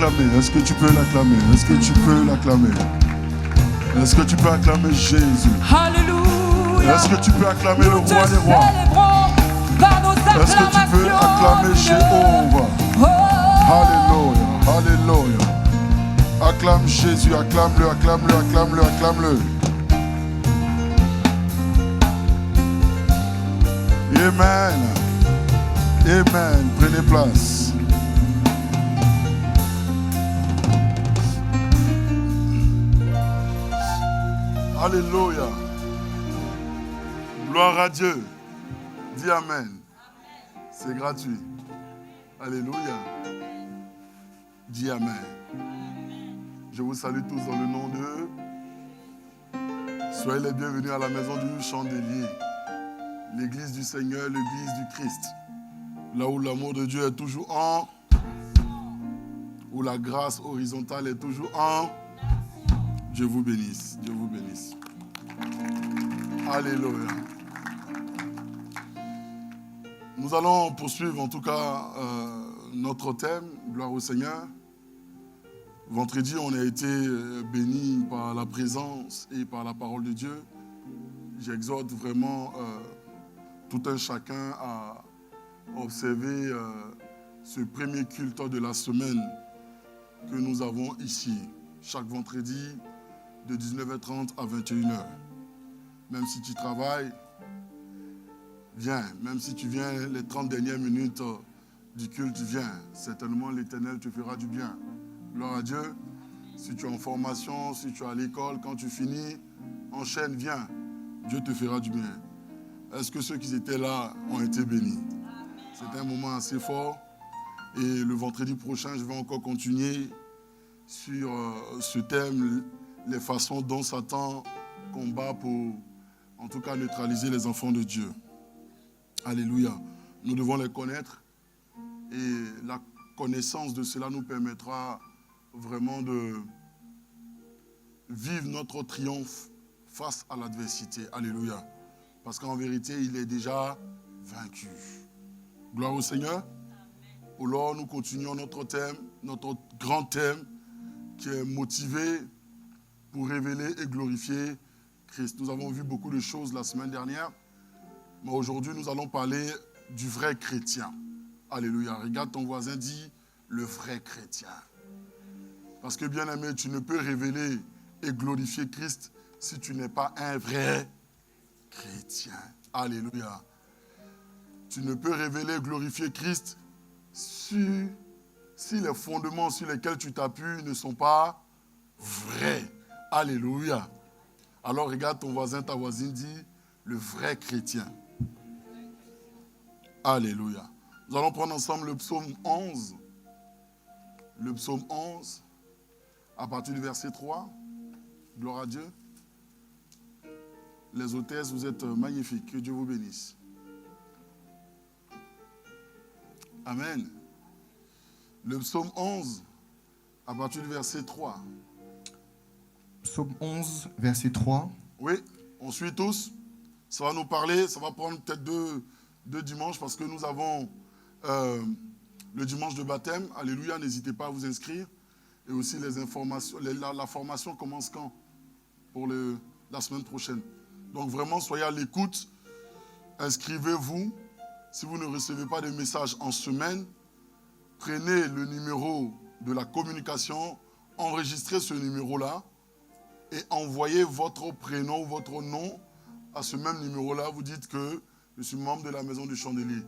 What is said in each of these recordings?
l'acclamer? Est-ce que tu peux l'acclamer? Est-ce que tu peux l'acclamer? Est-ce que tu peux acclamer Jésus? Alléluia. Est-ce que tu peux acclamer le Nous roi te des rois? célébrons par nos Est-ce que tu peux acclamer Jéhovah? Alléluia, alléluia. Acclame Jésus, acclame-le, acclame-le, acclame-le, acclame-le. Amen. Amen. Prenez place. Alléluia. Gloire à Dieu. Dis Amen. C'est gratuit. Alléluia. Dis Amen. Je vous salue tous dans le nom de... Soyez les bienvenus à la maison du Chandelier. L'église du Seigneur, l'église du Christ. Là où l'amour de Dieu est toujours en... Où la grâce horizontale est toujours en... Dieu vous bénisse. Dieu vous bénisse. Alléluia. Nous allons poursuivre en tout cas notre thème, gloire au Seigneur. Vendredi, on a été bénis par la présence et par la parole de Dieu. J'exhorte vraiment tout un chacun à observer ce premier culte de la semaine que nous avons ici, chaque vendredi de 19h30 à 21h. Même si tu travailles, viens. Même si tu viens les 30 dernières minutes du culte, viens. Certainement, l'Éternel te fera du bien. Gloire à Dieu. Si tu es en formation, si tu es à l'école, quand tu finis, enchaîne, viens. Dieu te fera du bien. Est-ce que ceux qui étaient là ont été bénis? C'était un moment assez fort. Et le vendredi prochain, je vais encore continuer sur ce thème, les façons dont Satan combat pour, en tout cas, neutraliser les enfants de Dieu. Alléluia. Nous devons les connaître et la connaissance de cela nous permettra vraiment de vivre notre triomphe face à l'adversité. Alléluia. Parce qu'en vérité, il est déjà vaincu. Gloire au Seigneur. Alors, nous continuons notre thème, notre grand thème qui est motivé pour révéler et glorifier Christ. Nous avons vu beaucoup de choses la semaine dernière, mais aujourd'hui, nous allons parler du vrai chrétien. Alléluia. Regarde ton voisin, dis le vrai chrétien. Parce que, bien aimé, tu ne peux révéler et glorifier Christ si tu n'es pas un vrai chrétien. Alléluia. Tu ne peux révéler et glorifier Christ si les fondements sur lesquels tu t'appuies ne sont pas vrais. Alléluia. Alors regarde ton voisin, ta voisine, dis le vrai chrétien. Alléluia. Nous allons prendre ensemble le psaume 11. Le psaume 11, à partir du verset 3. Gloire à Dieu. Les hôtesses, vous êtes magnifiques. Que Dieu vous bénisse. Amen. Le psaume 11, à partir du verset 3. Psaume 11, verset 3. Oui, on suit tous. Ça va nous parler, ça va prendre peut-être deux dimanches parce que nous avons le dimanche de baptême. Alléluia, n'hésitez pas à vous inscrire. Et aussi les informations, la formation commence quand? Pour la semaine prochaine. Donc vraiment, soyez à l'écoute. Inscrivez-vous. Si vous ne recevez pas de messages en semaine, prenez le numéro de la communication, enregistrez ce numéro-là et envoyez votre prénom ou votre nom à ce même numéro-là. Vous dites que je suis membre de la maison du Chandelier.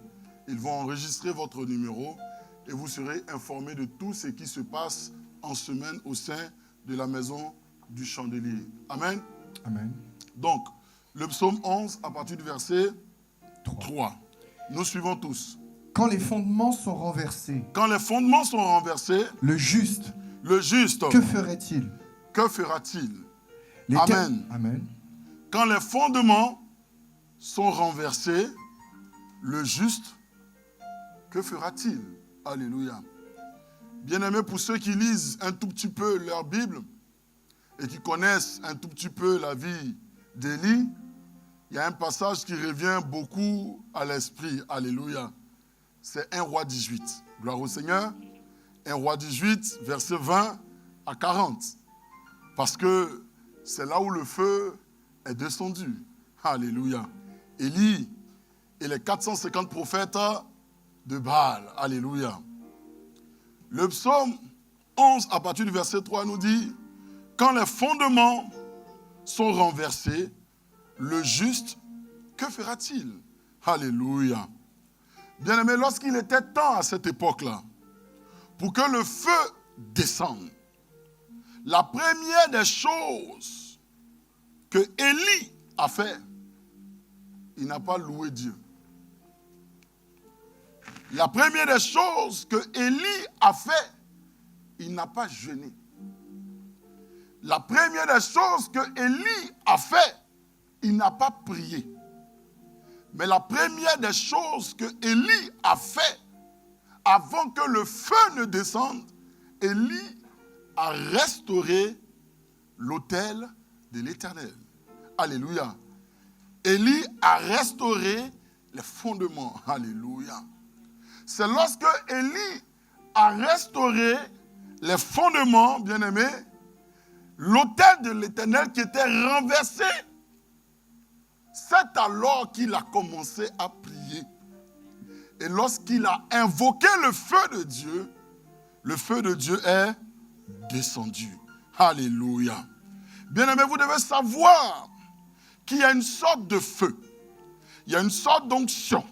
Ils vont enregistrer votre numéro et vous serez informé de tout ce qui se passe en semaine au sein de la maison du Chandelier. Amen. Amen. Donc, le psaume 11 à partir du verset 3. Nous suivons tous. Quand les fondements sont renversés, Quand les fondements sont renversés, le juste, que ferait-il? Que fera-t-il? Amen. Amen. Quand les fondements sont renversés, le juste, que fera-t-il? Alléluia. Bien-aimés, pour ceux qui lisent un tout petit peu leur Bible et qui connaissent un tout petit peu la vie d'Élie, il y a un passage qui revient beaucoup à l'esprit. Alléluia. C'est 1 Roi 18. Gloire au Seigneur. 1 Roi 18, verset 20 à 40. Parce que c'est là où le feu est descendu. Alléluia. Élie et les 450 prophètes de Baal. Alléluia. Le psaume 11, à partir du verset 3, nous dit « Quand les fondements sont renversés, le juste, que fera-t-il » Alléluia. Bien-aimé, lorsqu'il était temps à cette époque-là, pour que le feu descende, la première des choses que Élie a fait, il n'a pas loué Dieu. La première des choses que Élie a fait, il n'a pas jeûné. La première des choses que Élie a fait, il n'a pas prié. Mais la première des choses que Élie a fait, avant que le feu ne descende, Élie a restauré l'autel de l'Éternel. Alléluia. Élie a restauré les fondements. Alléluia. C'est lorsque Élie a restauré les fondements, bien-aimés, l'autel de l'Éternel qui était renversé. C'est alors qu'il a commencé à prier. Et lorsqu'il a invoqué le feu de Dieu est descendu. Alléluia. Bien-aimés, vous devez savoir qu'il y a une sorte de feu. Il y a une sorte d'onction.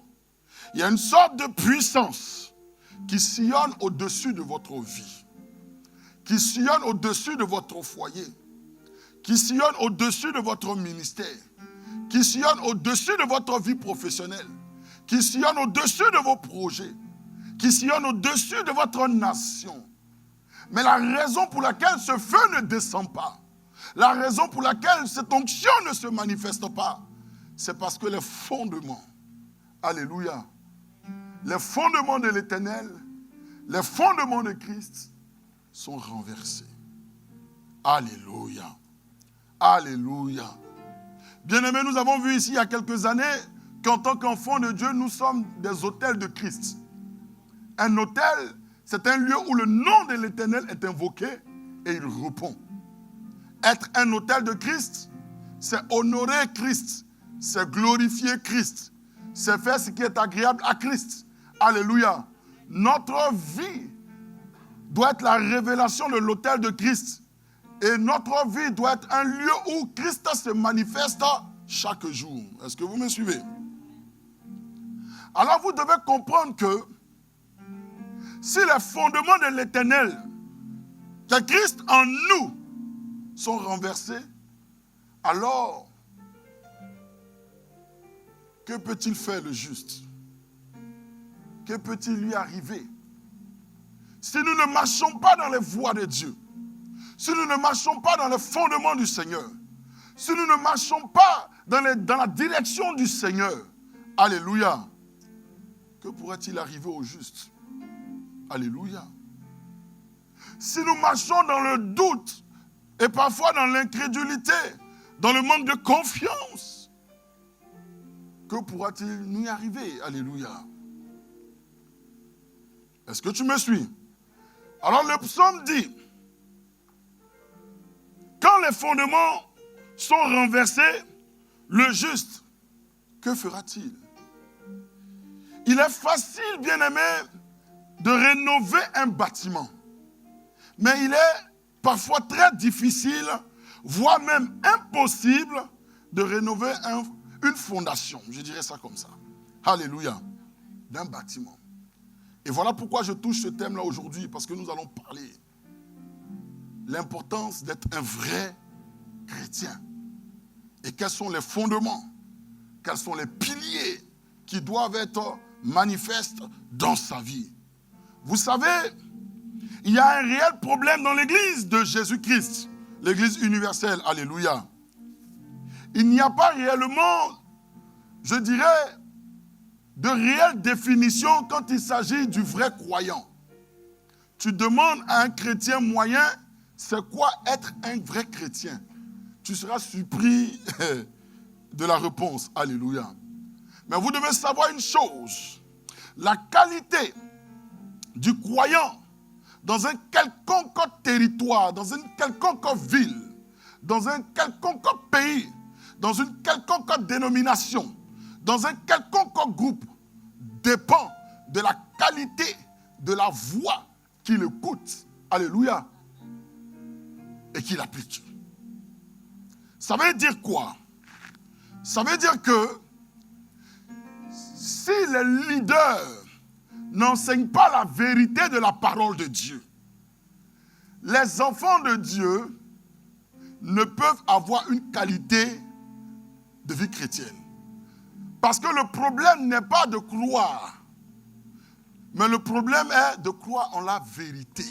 Il y a une sorte de puissance qui sillonne au-dessus de votre vie, qui sillonne au-dessus de votre foyer, qui sillonne au-dessus de votre ministère, qui sillonne au-dessus de votre vie professionnelle, qui sillonne au-dessus de vos projets, qui sillonne au-dessus de votre nation. Mais la raison pour laquelle ce feu ne descend pas, la raison pour laquelle cette onction ne se manifeste pas, c'est parce que les fondements, alléluia, les fondements de l'Éternel, les fondements de Christ sont renversés. Alléluia. Alléluia. Bien-aimés, nous avons vu ici il y a quelques années qu'en tant qu'enfants de Dieu, nous sommes des autels de Christ. Un autel, c'est un lieu où le nom de l'Éternel est invoqué et il répond. Être un autel de Christ, c'est honorer Christ, c'est glorifier Christ, c'est faire ce qui est agréable à Christ. Alléluia. Notre vie doit être la révélation de l'autel de Christ. Et notre vie doit être un lieu où Christ se manifeste chaque jour. Est-ce que vous me suivez? Alors vous devez comprendre que si les fondements de l'Éternel, que Christ en nous, sont renversés, alors que peut-il faire le juste? Que peut-il lui arriver? Si nous ne marchons pas dans les voies de Dieu, si nous ne marchons pas dans les fondements du Seigneur, si nous ne marchons pas dans la direction du Seigneur, alléluia, que pourrait-il arriver au juste? Alléluia. Si nous marchons dans le doute et parfois dans l'incrédulité, dans le manque de confiance, que pourra-t-il nous y arriver? Alléluia. Est-ce que tu me suis? Alors le psaume dit, quand les fondements sont renversés, le juste, que fera-t-il? Il est facile, bien-aimé, de rénover un bâtiment. Mais il est parfois très difficile, voire même impossible, de rénover une fondation. Je dirais ça comme ça. Alléluia. D'un bâtiment. Et voilà pourquoi je touche ce thème-là aujourd'hui, parce que nous allons parler l'importance d'être un vrai chrétien. Et quels sont les fondements, quels sont les piliers qui doivent être manifestes dans sa vie. Vous savez, il y a un réel problème dans l'église de Jésus-Christ, l'église universelle, alléluia. Il n'y a pas réellement, je dirais, de réelle définition quand il s'agit du vrai croyant. Tu demandes à un chrétien moyen, c'est quoi être un vrai chrétien? Tu seras surpris de la réponse, alléluia. Mais vous devez savoir une chose, la qualité du croyant dans un quelconque territoire, dans une quelconque ville, dans un quelconque pays, dans une quelconque dénomination, dans un quelconque groupe, dépend de la qualité de la voix qu'il écoute. Alléluia. Et qu'il applique. Ça veut dire quoi? Ça veut dire que si les leaders n'enseignent pas la vérité de la parole de Dieu, les enfants de Dieu ne peuvent avoir une qualité de vie chrétienne. Parce que le problème n'est pas de croire, mais le problème est de croire en la vérité.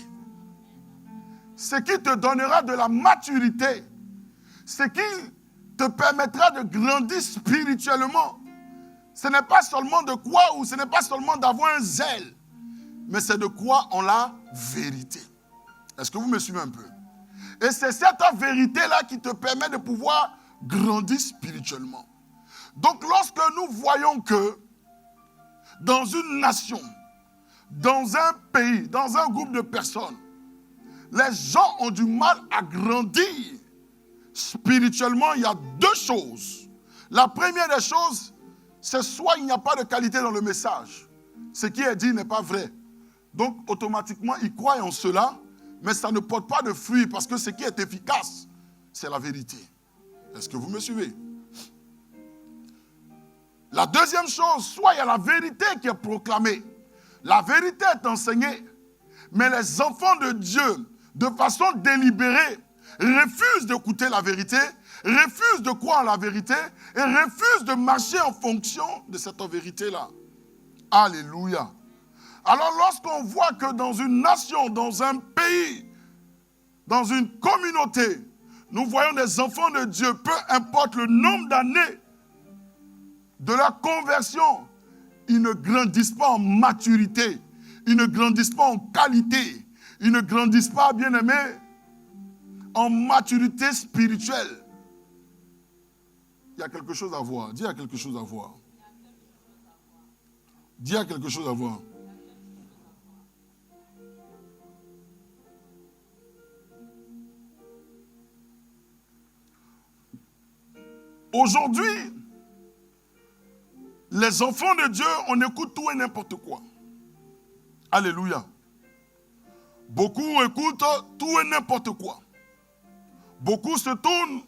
Ce qui te donnera de la maturité, ce qui te permettra de grandir spirituellement, ce n'est pas seulement de croire ou ce n'est pas seulement d'avoir un zèle, mais c'est de croire en la vérité. Est-ce que vous me suivez un peu? Et c'est cette vérité-là qui te permet de pouvoir grandir spirituellement. Donc lorsque nous voyons que dans une nation, dans un pays, dans un groupe de personnes, les gens ont du mal à grandir spirituellement, il y a deux choses. La première des choses, c'est soit il n'y a pas de qualité dans le message. Ce qui est dit n'est pas vrai. Donc automatiquement, ils croient en cela, mais ça ne porte pas de fruits parce que ce qui est efficace, c'est la vérité. Est-ce que vous me suivez? La deuxième chose, soit il y a la vérité qui est proclamée. La vérité est enseignée, mais les enfants de Dieu, de façon délibérée, refusent d'écouter la vérité, refusent de croire en la vérité et refusent de marcher en fonction de cette vérité-là. Alléluia. Alors lorsqu'on voit que dans une nation, dans un pays, dans une communauté, nous voyons des enfants de Dieu, peu importe le nombre d'années de leur conversion, ils ne grandissent pas en maturité, ils ne grandissent pas en qualité, ils ne grandissent pas, bien-aimés, en maturité spirituelle. Il y a quelque chose à voir. Dis, il y a quelque chose à voir. Dis, il y a quelque chose à voir. Aujourd'hui, les enfants de Dieu, on écoute tout et n'importe quoi. Alléluia. Beaucoup écoutent tout et n'importe quoi. Beaucoup se tournent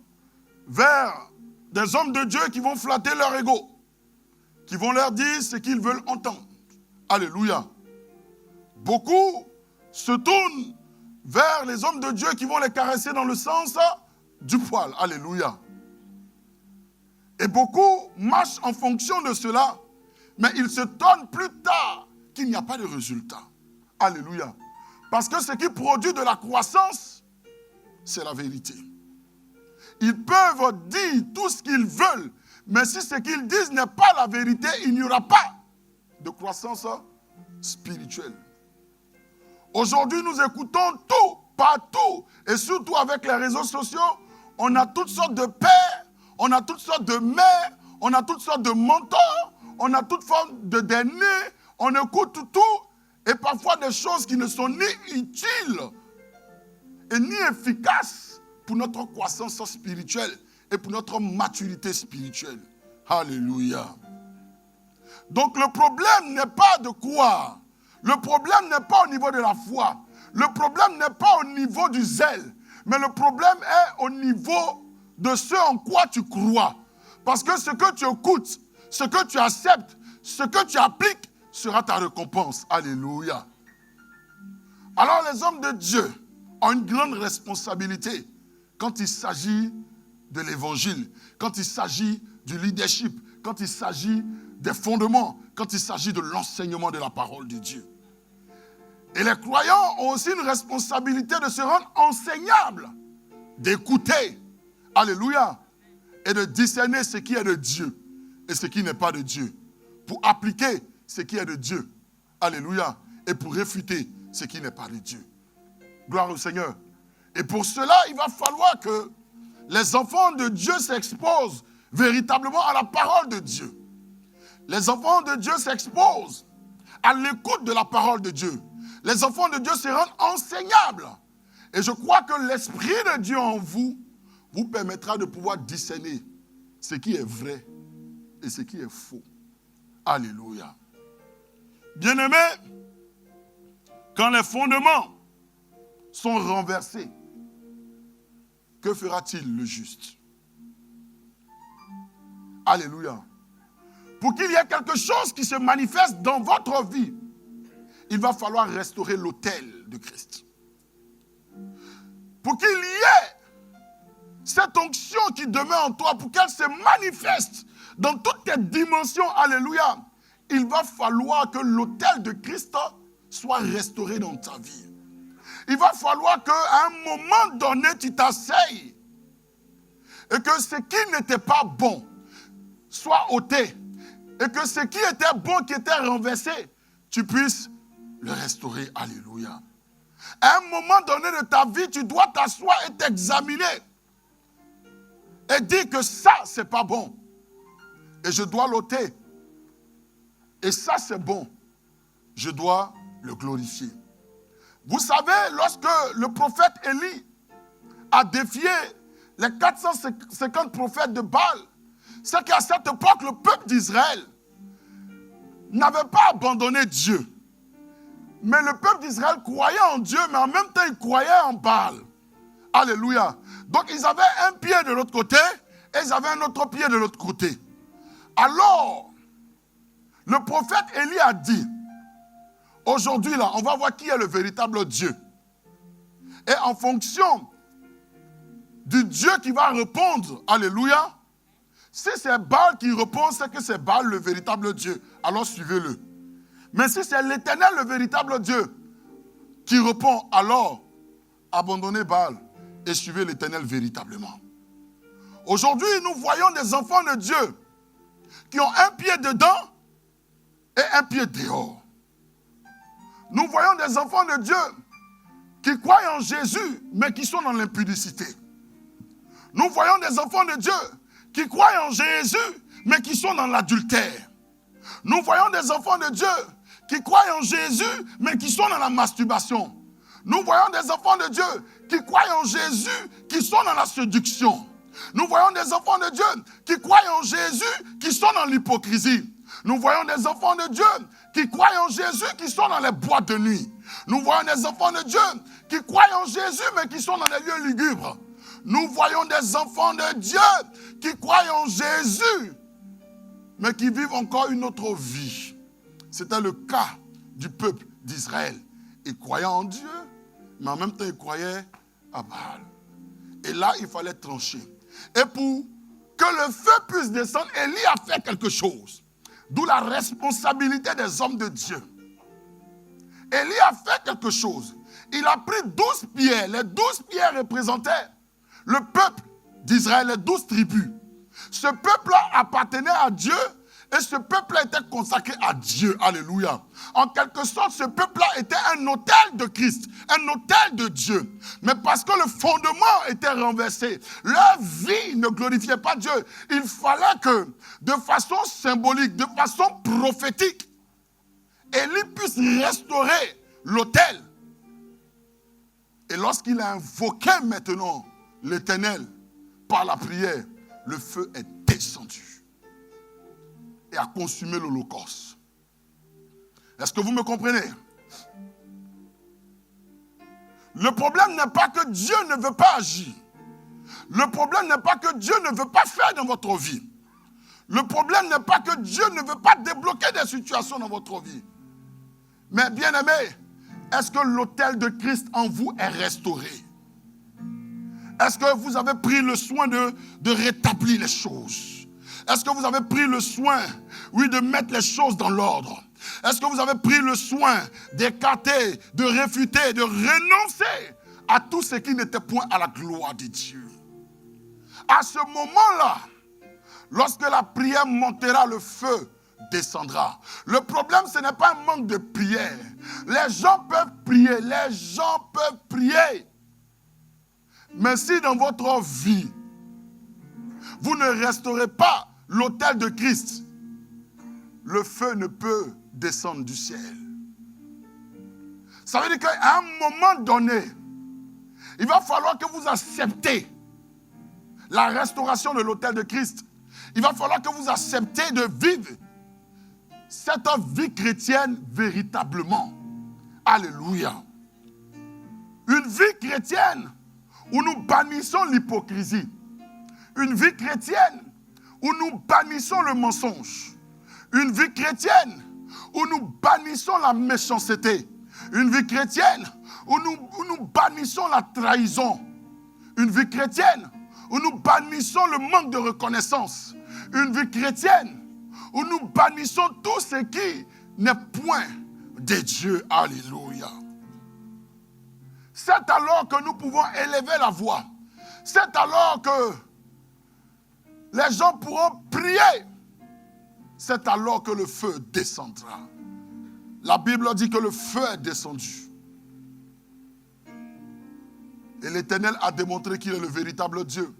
vers des hommes de Dieu qui vont flatter leur ego, qui vont leur dire ce qu'ils veulent entendre. Alléluia. Beaucoup se tournent vers les hommes de Dieu qui vont les caresser dans le sens du poil. Alléluia. Et beaucoup marchent en fonction de cela, mais ils se donnent plus tard qu'il n'y a pas de résultat. Alléluia. Parce que ce qui produit de la croissance, c'est la vérité. Ils peuvent dire tout ce qu'ils veulent, mais si ce qu'ils disent n'est pas la vérité, il n'y aura pas de croissance spirituelle. Aujourd'hui, nous écoutons tout, partout, et surtout avec les réseaux sociaux, on a toutes sortes de pères, on a toutes sortes de mères, on a toutes sortes de mentors, on a toutes formes de d'aînés, on écoute tout, et parfois des choses qui ne sont ni utiles et ni efficaces pour notre croissance spirituelle et pour notre maturité spirituelle. Alléluia. Donc le problème n'est pas de croire. Le problème n'est pas au niveau de la foi. Le problème n'est pas au niveau du zèle. Mais le problème est au niveau de ce en quoi tu crois. Parce que ce que tu écoutes, ce que tu acceptes, ce que tu appliques sera ta récompense. Alléluia. Alors les hommes de Dieu ont une grande responsabilité quand il s'agit de l'évangile, quand il s'agit du leadership, quand il s'agit des fondements, quand il s'agit de l'enseignement de la parole de Dieu. Et les croyants ont aussi une responsabilité de se rendre enseignables, d'écouter, alléluia, et de discerner ce qui est de Dieu et ce qui n'est pas de Dieu, pour appliquer ce qui est de Dieu, alléluia, et pour réfuter ce qui n'est pas de Dieu. Gloire au Seigneur. Et pour cela, il va falloir que les enfants de Dieu s'exposent véritablement à la parole de Dieu. Les enfants de Dieu s'exposent à l'écoute de la parole de Dieu. Les enfants de Dieu se rendent enseignables. Et je crois que l'Esprit de Dieu en vous vous permettra de pouvoir discerner ce qui est vrai et ce qui est faux. Alléluia. Bien-aimés, quand les fondements sont renversés, que fera-t-il le juste? Alléluia. Pour qu'il y ait quelque chose qui se manifeste dans votre vie, il va falloir restaurer l'autel de Christ. Pour qu'il y ait cette onction qui demeure en toi, pour qu'elle se manifeste dans toutes tes dimensions, alléluia, il va falloir que l'autel de Christ soit restauré dans ta vie. Il va falloir qu'à un moment donné, tu t'asseyes et que ce qui n'était pas bon soit ôté et que ce qui était bon, qui était renversé, tu puisses le restaurer. Alléluia. À un moment donné de ta vie, tu dois t'asseoir et t'examiner et dire que ça, c'est pas bon. Et je dois l'ôter. Et ça, c'est bon. Je dois le glorifier. Vous savez, lorsque le prophète Élie a défié les 450 prophètes de Baal, c'est qu'à cette époque, le peuple d'Israël n'avait pas abandonné Dieu. Mais le peuple d'Israël croyait en Dieu, mais en même temps, il croyait en Baal. Alléluia. Donc, ils avaient un pied de l'autre côté et ils avaient un autre pied de l'autre côté. Alors, le prophète Élie a dit, aujourd'hui, là, on va voir qui est le véritable Dieu. Et en fonction du Dieu qui va répondre, alléluia, si c'est Baal qui répond, c'est que c'est Baal le véritable Dieu. Alors suivez-le. Mais si c'est l'Éternel le véritable Dieu qui répond, alors abandonnez Baal et suivez l'Éternel véritablement. Aujourd'hui, nous voyons des enfants de Dieu qui ont un pied dedans et un pied dehors. Nous voyons des enfants de Dieu qui croient en Jésus, mais qui sont dans l'impudicité. Nous voyons des enfants de Dieu qui croient en Jésus, mais qui sont dans l'adultère. Nous voyons des enfants de Dieu qui croient en Jésus, mais qui sont dans la masturbation. Nous voyons des enfants de Dieu qui croient en Jésus, qui sont dans la séduction. Nous voyons des enfants de Dieu qui croient en Jésus, qui sont dans l'hypocrisie. Nous voyons des enfants de Dieu qui croient en Jésus, qui sont dans les boîtes de nuit. Nous voyons des enfants de Dieu qui croient en Jésus, mais qui sont dans les lieux lugubres. Nous voyons des enfants de Dieu qui croient en Jésus, mais qui vivent encore une autre vie. C'était le cas du peuple d'Israël. Ils croyaient en Dieu, mais en même temps, ils croyaient à Baal. Et là, il fallait trancher. Et pour que le feu puisse descendre, Élie a fait quelque chose. D'où la responsabilité des hommes de Dieu. Élie a fait quelque chose. Il a pris 12 pierres. Les 12 pierres représentaient le peuple d'Israël, les 12 tribus. Ce peuple-là appartenait à Dieu et ce peuple-là était consacré à Dieu. Alléluia. En quelque sorte, ce peuple-là était un autel de Christ, un autel de Dieu. Mais parce que le fondement était renversé, leur vie ne glorifiait pas Dieu. Il fallait que, de façon symbolique, de façon prophétique, Élie puisse restaurer l'autel. Et lorsqu'il a invoqué maintenant l'Éternel par la prière, le feu est descendu et a consumé l'holocauste. Est-ce que vous me comprenez? Le problème n'est pas que Dieu ne veut pas agir. Le problème n'est pas que Dieu ne veut pas faire dans votre vie. Le problème n'est pas que Dieu ne veut pas débloquer des situations dans votre vie. Mais bien aimé, est-ce que l'autel de Christ en vous est restauré? Est-ce que vous avez pris le soin de rétablir les choses? Est-ce que vous avez pris le soin, oui, de mettre les choses dans l'ordre? Est-ce que vous avez pris le soin d'écarter, de réfuter, de renoncer à tout ce qui n'était point à la gloire de Dieu? À ce moment-là, lorsque la prière montera, le feu descendra. Le problème, ce n'est pas un manque de prière. Les gens peuvent prier, les gens peuvent prier. Mais si dans votre vie, vous ne restaurez pas l'autel de Christ, le feu ne peut descendre du ciel. Ça veut dire qu'à un moment donné, il va falloir que vous acceptez la restauration de l'autel de Christ. Il va falloir que vous acceptez de vivre cette vie chrétienne véritablement. Alléluia. Une vie chrétienne où nous bannissons l'hypocrisie. Une vie chrétienne où nous bannissons le mensonge. Une vie chrétienne où nous bannissons la méchanceté. Une vie chrétienne où nous bannissons la trahison. Une vie chrétienne où nous bannissons le manque de reconnaissance. Une vie chrétienne où nous bannissons tout ce qui n'est point de Dieu. Alléluia. C'est alors que nous pouvons élever la voix. C'est alors que les gens pourront prier. C'est alors que le feu descendra. La Bible dit que le feu est descendu. Et l'Éternel a démontré qu'il est le véritable Dieu.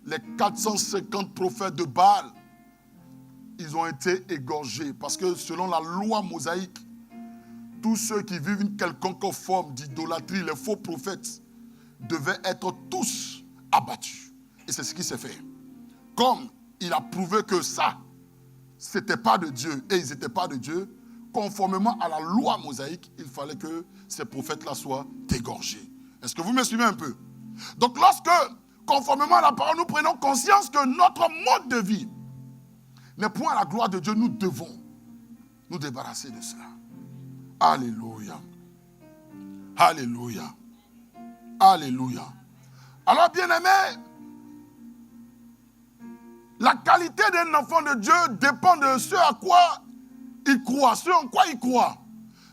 Les 450 prophètes de Baal, ils ont été égorgés. Parce que selon la loi mosaïque, tous ceux qui vivent une quelconque forme d'idolâtrie, les faux prophètes, devaient être tous abattus. Et c'est ce qui s'est fait. Comme il a prouvé que ça, c'était pas de Dieu et ils n'étaient pas de Dieu, conformément à la loi mosaïque, il fallait que ces prophètes-là soient égorgés. Est-ce que vous me suivez un peu? Donc lorsque, conformément à la parole, nous prenons conscience que notre mode de vie n'est point à la gloire de Dieu, nous devons nous débarrasser de cela. Alléluia. Alléluia. Alléluia. Alors, bien-aimés, la qualité d'un enfant de Dieu dépend de ce à quoi il croit, ce en quoi il croit.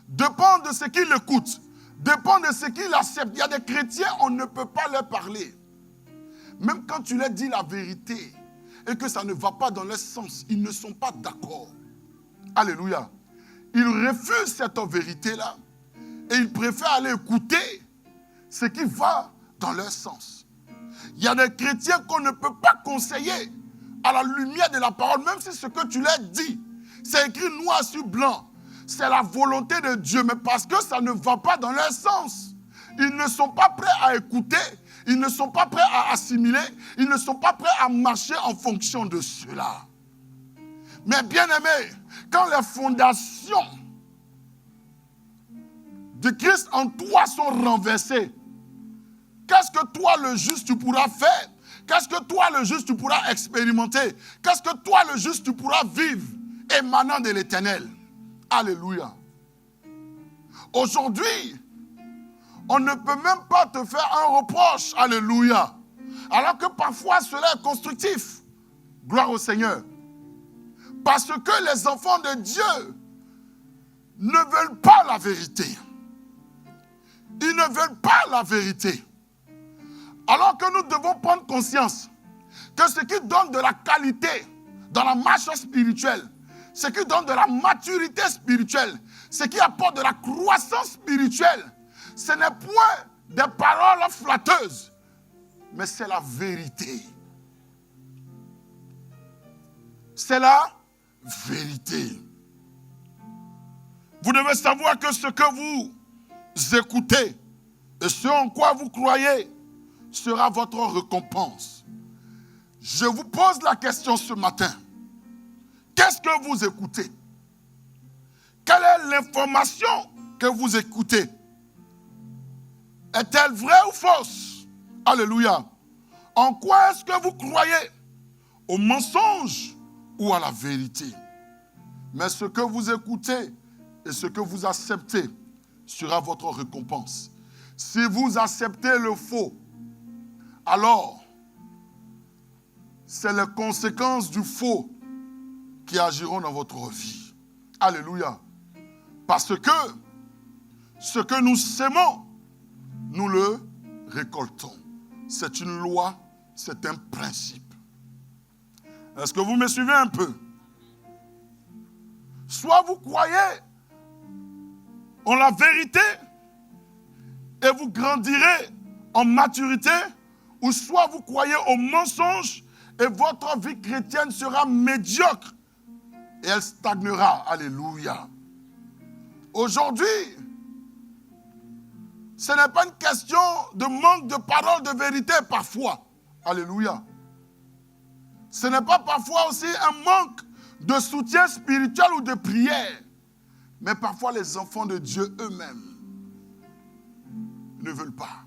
Dépend de ce qu'il écoute. Dépend de ce qu'il accepte. Il y a des chrétiens, on ne peut pas leur parler. Même quand tu leur dis la vérité et que ça ne va pas dans leur sens, ils ne sont pas d'accord. Alléluia. Ils refusent cette vérité-là et ils préfèrent aller écouter ce qui va dans leur sens. Il y a des chrétiens qu'on ne peut pas conseiller à la lumière de la parole, même si ce que tu leur dis, c'est écrit noir sur blanc. C'est la volonté de Dieu, mais parce que ça ne va pas dans leur sens. Ils ne sont pas prêts à écouter, ils ne sont pas prêts à assimiler, ils ne sont pas prêts à marcher en fonction de cela. Mais bien aimé, quand les fondations de Christ en toi sont renversées, qu'est-ce que toi le juste tu pourras faire? Qu'est-ce que toi le juste tu pourras expérimenter? Qu'est-ce que toi le juste tu pourras vivre émanant de l'Éternel? Alléluia. Aujourd'hui, on ne peut même pas te faire un reproche. Alléluia. Alors que parfois cela est constructif. Gloire au Seigneur. Parce que les enfants de Dieu ne veulent pas la vérité. Ils ne veulent pas la vérité. Alors que nous devons prendre conscience que ce qui donne de la qualité dans la marche spirituelle, ce qui donne de la maturité spirituelle, ce qui apporte de la croissance spirituelle, ce n'est point des paroles flatteuses, mais c'est la vérité. C'est la vérité. Vous devez savoir que ce que vous écoutez et ce en quoi vous croyez sera votre récompense. Je vous pose la question ce matin. Qu'est-ce que vous écoutez? Quelle est l'information que vous écoutez? Est-elle vraie ou fausse? Alléluia. En quoi est-ce que vous croyez? Au mensonge ou à la vérité? Mais ce que vous écoutez et ce que vous acceptez sera votre récompense. Si vous acceptez le faux, alors c'est les conséquences du faux qui agiront dans votre vie. Alléluia. Parce que ce que nous sémons, nous le récoltons. C'est une loi, c'est un principe. Est-ce que vous me suivez un peu? Soit vous croyez en la vérité et vous grandirez en maturité, ou soit vous croyez au mensonge et votre vie chrétienne sera médiocre et elle stagnera. Alléluia. Aujourd'hui, Ce n'est pas une question de manque de parole de vérité parfois. Alléluia. Ce n'est pas parfois aussi un manque de soutien spirituel ou de prière. Mais parfois les enfants de Dieu eux-mêmes ne veulent pas.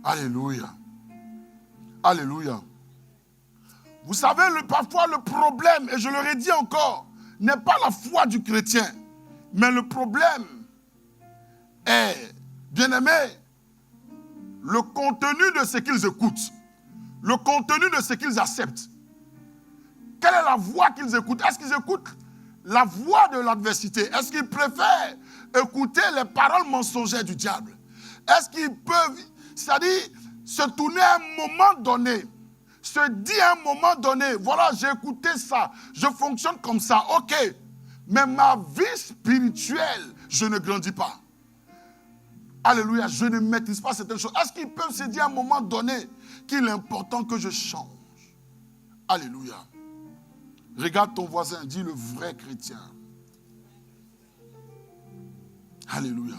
Alléluia. Alléluia. Vous savez, parfois le problème, et je le redis encore, n'est pas la foi du chrétien, mais le problème est, bien-aimé, le contenu de ce qu'ils écoutent, le contenu de ce qu'ils acceptent. Quelle est la voix qu'ils écoutent? Est-ce qu'ils écoutent la voix de l'adversité? Est-ce qu'ils préfèrent écouter les paroles mensongères du diable? Est-ce qu'ils peuvent, c'est-à-dire, se tourner à un moment donné, se dire à un moment donné, voilà, j'ai écouté ça, je fonctionne comme ça, ok, mais ma vie spirituelle, je ne grandis pas. Alléluia, je ne maîtrise pas certaines choses. Est-ce qu'ils peuvent se dire à un moment donné qu'il est important que je change? Alléluia. Regarde ton voisin, dis le vrai chrétien. Alléluia.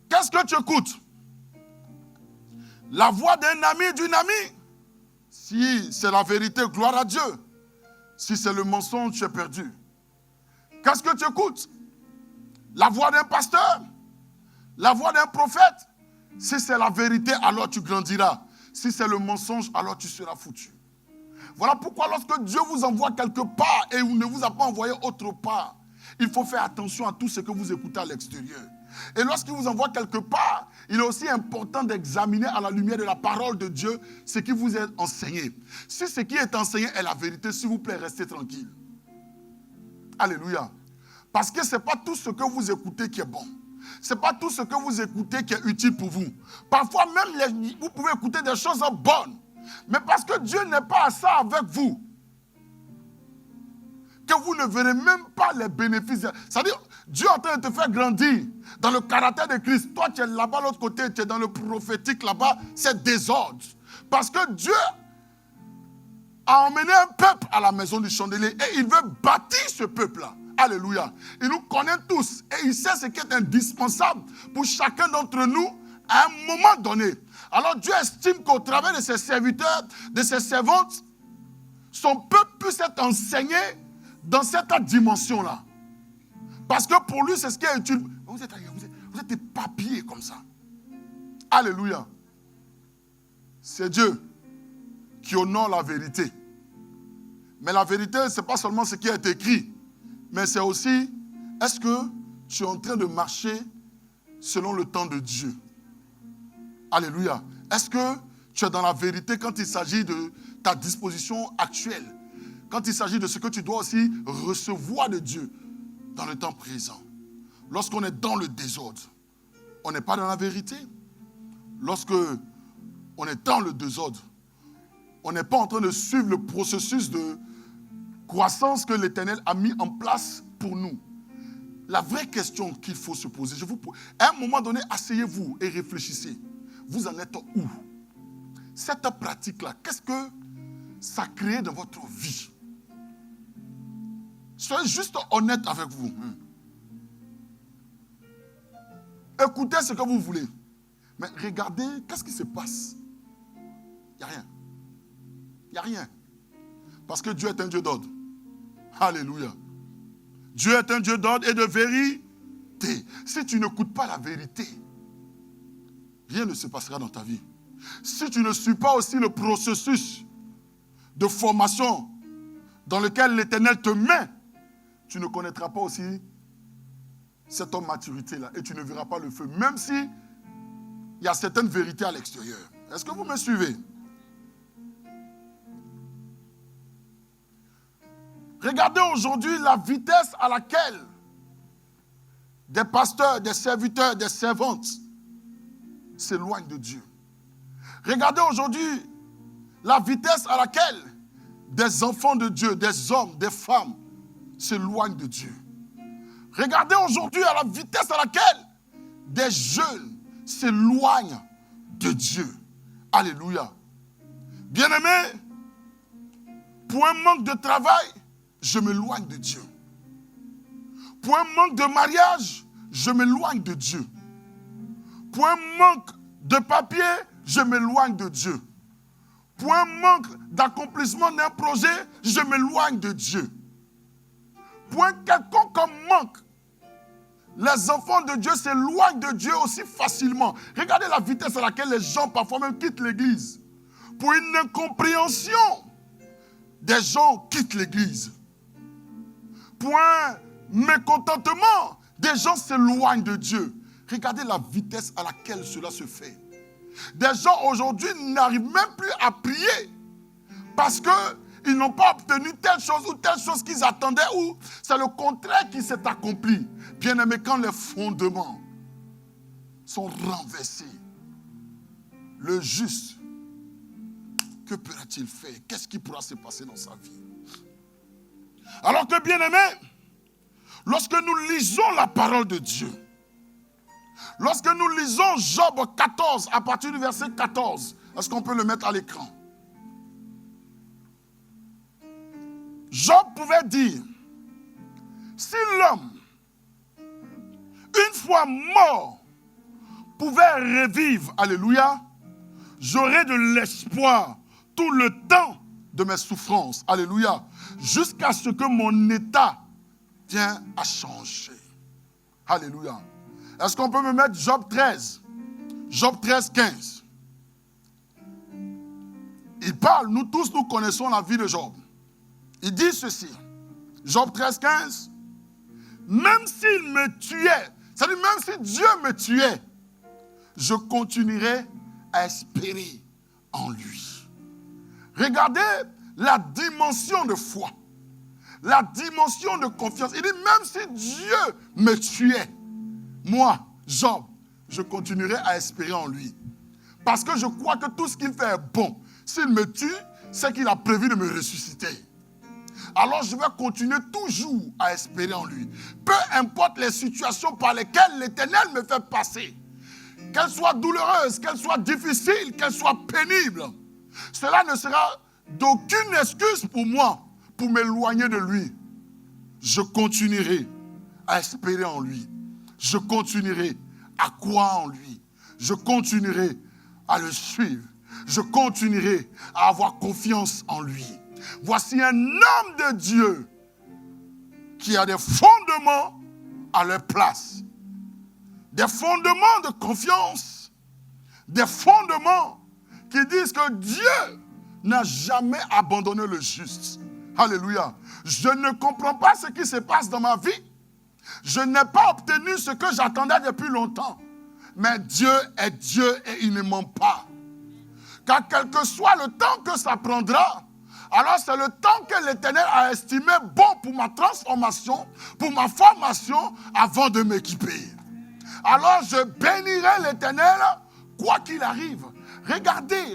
Qu'est-ce que tu écoutes? La voix d'un ami, d'une amie? Si c'est la vérité, gloire à Dieu. Si c'est le mensonge, tu es perdu. Qu'est-ce que tu écoutes? La voix d'un pasteur? La voix d'un prophète? Si c'est la vérité, alors tu grandiras. Si c'est le mensonge, alors tu seras foutu. Voilà pourquoi lorsque Dieu vous envoie quelque part et il ne vous a pas envoyé autre part, il faut faire attention à tout ce que vous écoutez à l'extérieur. Et lorsqu'il vous envoie quelque part, il est aussi important d'examiner à la lumière de la parole de Dieu ce qui vous est enseigné. Si ce qui est enseigné est la vérité, s'il vous plaît, restez tranquille. Alléluia. Parce que ce n'est pas tout ce que vous écoutez qui est bon. Ce n'est pas tout ce que vous écoutez qui est utile pour vous. Parfois même, vous pouvez écouter des choses bonnes. Mais parce que Dieu n'est pas à ça avec vous, que vous ne verrez même pas les bénéfices. C'est-à-dire, Dieu est en train de te faire grandir dans le caractère de Christ. Toi, tu es là-bas, de l'autre côté, tu es dans le prophétique là-bas, c'est désordre. Parce que Dieu a emmené un peuple à la maison du chandelier et il veut bâtir ce peuple-là. Alléluia. Il nous connaît tous et il sait ce qui est indispensable pour chacun d'entre nous à un moment donné. Alors Dieu estime qu'au travers de ses serviteurs, de ses servantes, son peuple puisse être enseigné dans cette dimension-là. Parce que pour lui, c'est ce qui est utile. Vous êtes éparpillés comme ça. Alléluia. C'est Dieu qui honore la vérité. Mais la vérité, ce n'est pas seulement ce qui est écrit, mais c'est aussi, est-ce que tu es en train de marcher selon le temps de Dieu? Alléluia. Est-ce que tu es dans la vérité quand il s'agit de ta disposition actuelle? Quand il s'agit de ce que tu dois aussi recevoir de Dieu dans le temps présent. Lorsqu'on est dans le désordre, on n'est pas dans la vérité. Lorsque on est dans le désordre, on n'est pas en train de suivre le processus de croissance que l'Éternel a mis en place pour nous. La vraie question qu'il faut se poser, à un moment donné, asseyez-vous et réfléchissez. Vous en êtes où? Cette pratique-là, qu'est-ce que ça crée dans votre vie? Soyez juste honnête avec vous. Écoutez ce que vous voulez. Mais regardez, qu'est-ce qui se passe? Il n'y a rien. Il n'y a rien. Parce que Dieu est un Dieu d'ordre. Alléluia. Dieu est un Dieu d'ordre et de vérité. Si tu n'écoutes pas la vérité, rien ne se passera dans ta vie. Si tu ne suis pas aussi le processus de formation dans lequel l'Éternel te met, tu ne connaîtras pas aussi cette maturité-là et tu ne verras pas le feu, même si il y a certaines vérités à l'extérieur. Est-ce que vous me suivez? Regardez aujourd'hui la vitesse à laquelle des pasteurs, des serviteurs, des servantes s'éloignent de Dieu. Regardez aujourd'hui la vitesse à laquelle des enfants de Dieu, des hommes, des femmes s'éloignent de Dieu. Regardez aujourd'hui à la vitesse à laquelle des jeunes s'éloignent de Dieu. Alléluia. Bien-aimés, pour un manque de travail, je m'éloigne de Dieu. Pour un manque de mariage, je m'éloigne de Dieu. Pour un manque de papier, je m'éloigne de Dieu. Pour un manque d'accomplissement d'un projet, je m'éloigne de Dieu. Pour un quelconque manque, les enfants de Dieu s'éloignent de Dieu aussi facilement. Regardez la vitesse à laquelle les gens parfois même quittent l'église. Pour une incompréhension, des gens quittent l'église. Pour un mécontentement, des gens s'éloignent de Dieu. Regardez la vitesse à laquelle cela se fait. Des gens aujourd'hui n'arrivent même plus à prier parce qu'ils n'ont pas obtenu telle chose qu'ils attendaient ou c'est le contraire qui s'est accompli. Bien aimé, quand les fondements sont renversés, le juste, que pourra-t-il faire? Qu'est-ce qui pourra se passer dans sa vie? Alors que bien aimé, lorsque nous lisons la parole de Dieu, lorsque nous lisons Job 14, à partir du verset 14, est-ce qu'on peut le mettre à l'écran? Job pouvait dire, si l'homme, une fois mort, pouvait revivre, alléluia, j'aurais de l'espoir tout le temps de mes souffrances, alléluia, jusqu'à ce que mon état vienne à changer. Alléluia. Est-ce qu'on peut me mettre Job 13? Job 13, 15. Il parle, nous tous nous connaissons la vie de Job. Il dit ceci, Job 13, 15. Même s'il me tuait, c'est-à-dire même si Dieu me tuait, je continuerai à espérer en lui. Regardez la dimension de foi, la dimension de confiance. Il dit même si Dieu me tuait, moi, Job, je continuerai à espérer en lui. Parce que je crois que tout ce qu'il fait est bon. S'il me tue, c'est qu'il a prévu de me ressusciter. Alors je vais continuer toujours à espérer en lui. Peu importe les situations par lesquelles l'Éternel me fait passer. Qu'elles soient douloureuses, qu'elles soient difficiles, qu'elles soient pénibles. Cela ne sera d'aucune excuse pour moi pour m'éloigner de lui. Je continuerai à espérer en lui. Je continuerai à croire en lui. Je continuerai à le suivre. Je continuerai à avoir confiance en lui. Voici un homme de Dieu qui a des fondements à leur place. Des fondements de confiance. Des fondements qui disent que Dieu n'a jamais abandonné le juste. Alléluia. Je ne comprends pas ce qui se passe dans ma vie. Je n'ai pas obtenu ce que j'attendais depuis longtemps. Mais Dieu est Dieu et il ne ment pas. Car quel que soit le temps que ça prendra, alors c'est le temps que l'Éternel a estimé bon pour ma transformation, pour ma formation, avant de m'équiper. Alors je bénirai l'Éternel, quoi qu'il arrive. Regardez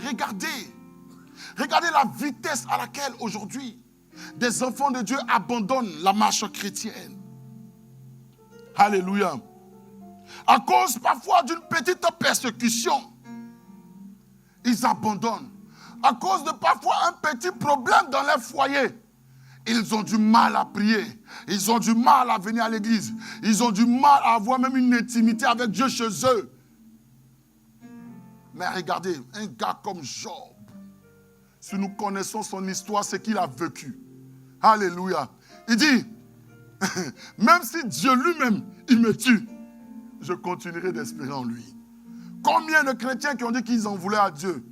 la vitesse à laquelle aujourd'hui des enfants de Dieu abandonnent la marche chrétienne. Alléluia. À cause parfois d'une petite persécution, ils abandonnent. À cause de parfois un petit problème dans leur foyer, ils ont du mal à prier. Ils ont du mal à venir à l'église. Ils ont du mal à avoir même une intimité avec Dieu chez eux. Mais regardez, un gars comme Job, si nous connaissons son histoire, ce qu'il a vécu. Alléluia. Il dit, même si Dieu lui-même, il me tue, je continuerai d'espérer en lui. Combien de chrétiens qui ont dit qu'ils en voulaient à Dieu?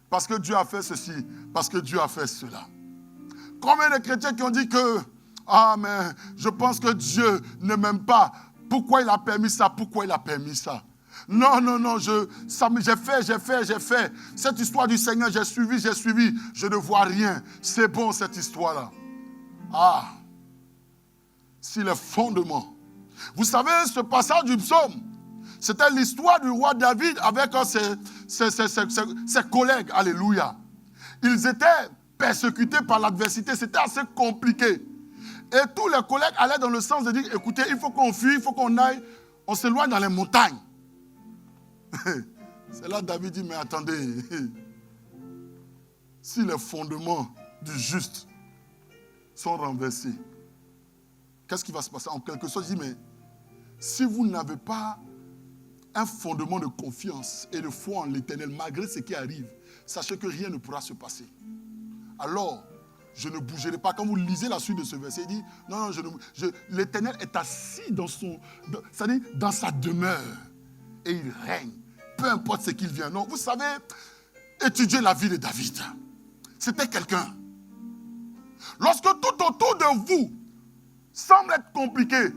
Parce que Dieu a fait ceci, parce que Dieu a fait cela. Combien de chrétiens qui ont dit que, ah mais je pense que Dieu ne m'aime pas. Pourquoi il a permis ça? Pourquoi il a permis ça? Non, j'ai fait. Cette histoire du Seigneur, j'ai suivi. Je ne vois rien. C'est bon cette histoire-là. Ah, si les fondements. Vous savez, ce passage du psaume, c'était l'histoire du roi David avec ses collègues. Alléluia. Ils étaient persécutés par l'adversité. C'était assez compliqué. Et tous les collègues allaient dans le sens de dire, écoutez, il faut qu'on fuit, il faut qu'on aille. On s'éloigne dans les montagnes. C'est là que David dit, mais attendez. Si les fondements du juste sont renversés, qu'est-ce qui va se passer? En quelque sorte, il dit, mais si vous n'avez pas un fondement de confiance et de foi en l'Éternel, malgré ce qui arrive, sachez que rien ne pourra se passer. Alors, je ne bougerai pas. Quand vous lisez la suite de ce verset, il dit, non, l'Éternel est assis c'est-à-dire dans sa demeure et il règne, peu importe ce qu'il vient. Non, vous savez, étudiez la vie de David. C'était quelqu'un. Lorsque tout autour de vous semble être compliqué,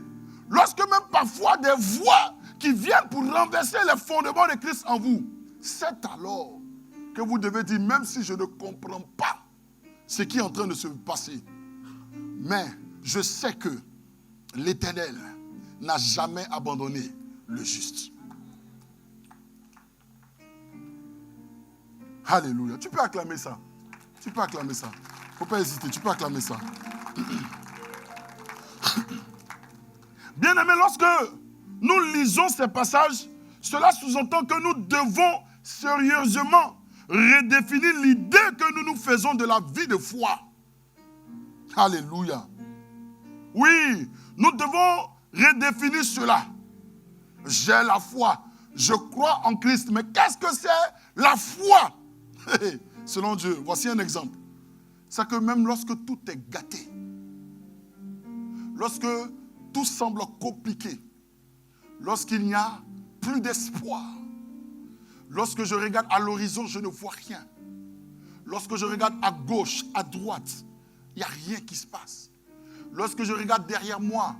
lorsque même parfois des voix qui viennent pour renverser les fondements de Christ en vous, c'est alors que vous devez dire, même si je ne comprends pas ce qui est en train de se passer, mais je sais que l'Éternel n'a jamais abandonné le juste. Alléluia. Tu peux acclamer ça. Tu peux acclamer ça. Il ne faut pas hésiter, tu peux acclamer ça. Bien-aimés, lorsque nous lisons ces passages, cela sous-entend que nous devons sérieusement redéfinir l'idée que nous nous faisons de la vie de foi. Alléluia. Oui, nous devons redéfinir cela. J'ai la foi, je crois en Christ, mais qu'est-ce que c'est la foi? Selon Dieu, voici un exemple. C'est que même lorsque tout est gâté, lorsque tout semble compliqué, lorsqu'il n'y a plus d'espoir, lorsque je regarde à l'horizon, je ne vois rien. Lorsque je regarde à gauche, à droite, il n'y a rien qui se passe. Lorsque je regarde derrière moi,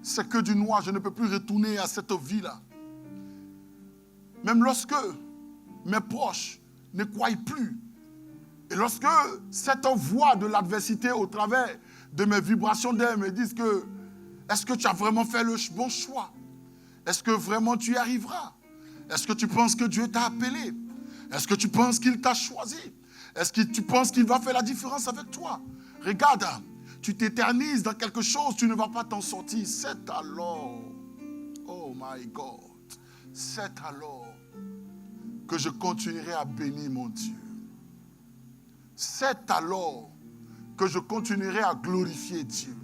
c'est que du noir, je ne peux plus retourner à cette vie-là. Même lorsque mes proches ne croient plus, et lorsque cette voix de l'adversité au travers de mes vibrations d'air me disent que est-ce que tu as vraiment fait le bon choix? Est-ce que vraiment tu y arriveras? Est-ce que tu penses que Dieu t'a appelé? Est-ce que tu penses qu'il t'a choisi? Est-ce que tu penses qu'il va faire la différence avec toi? Regarde, tu t'éternises dans quelque chose, tu ne vas pas t'en sortir. C'est alors, oh my God, c'est alors que je continuerai à bénir mon Dieu. C'est alors que je continuerai à glorifier Dieu.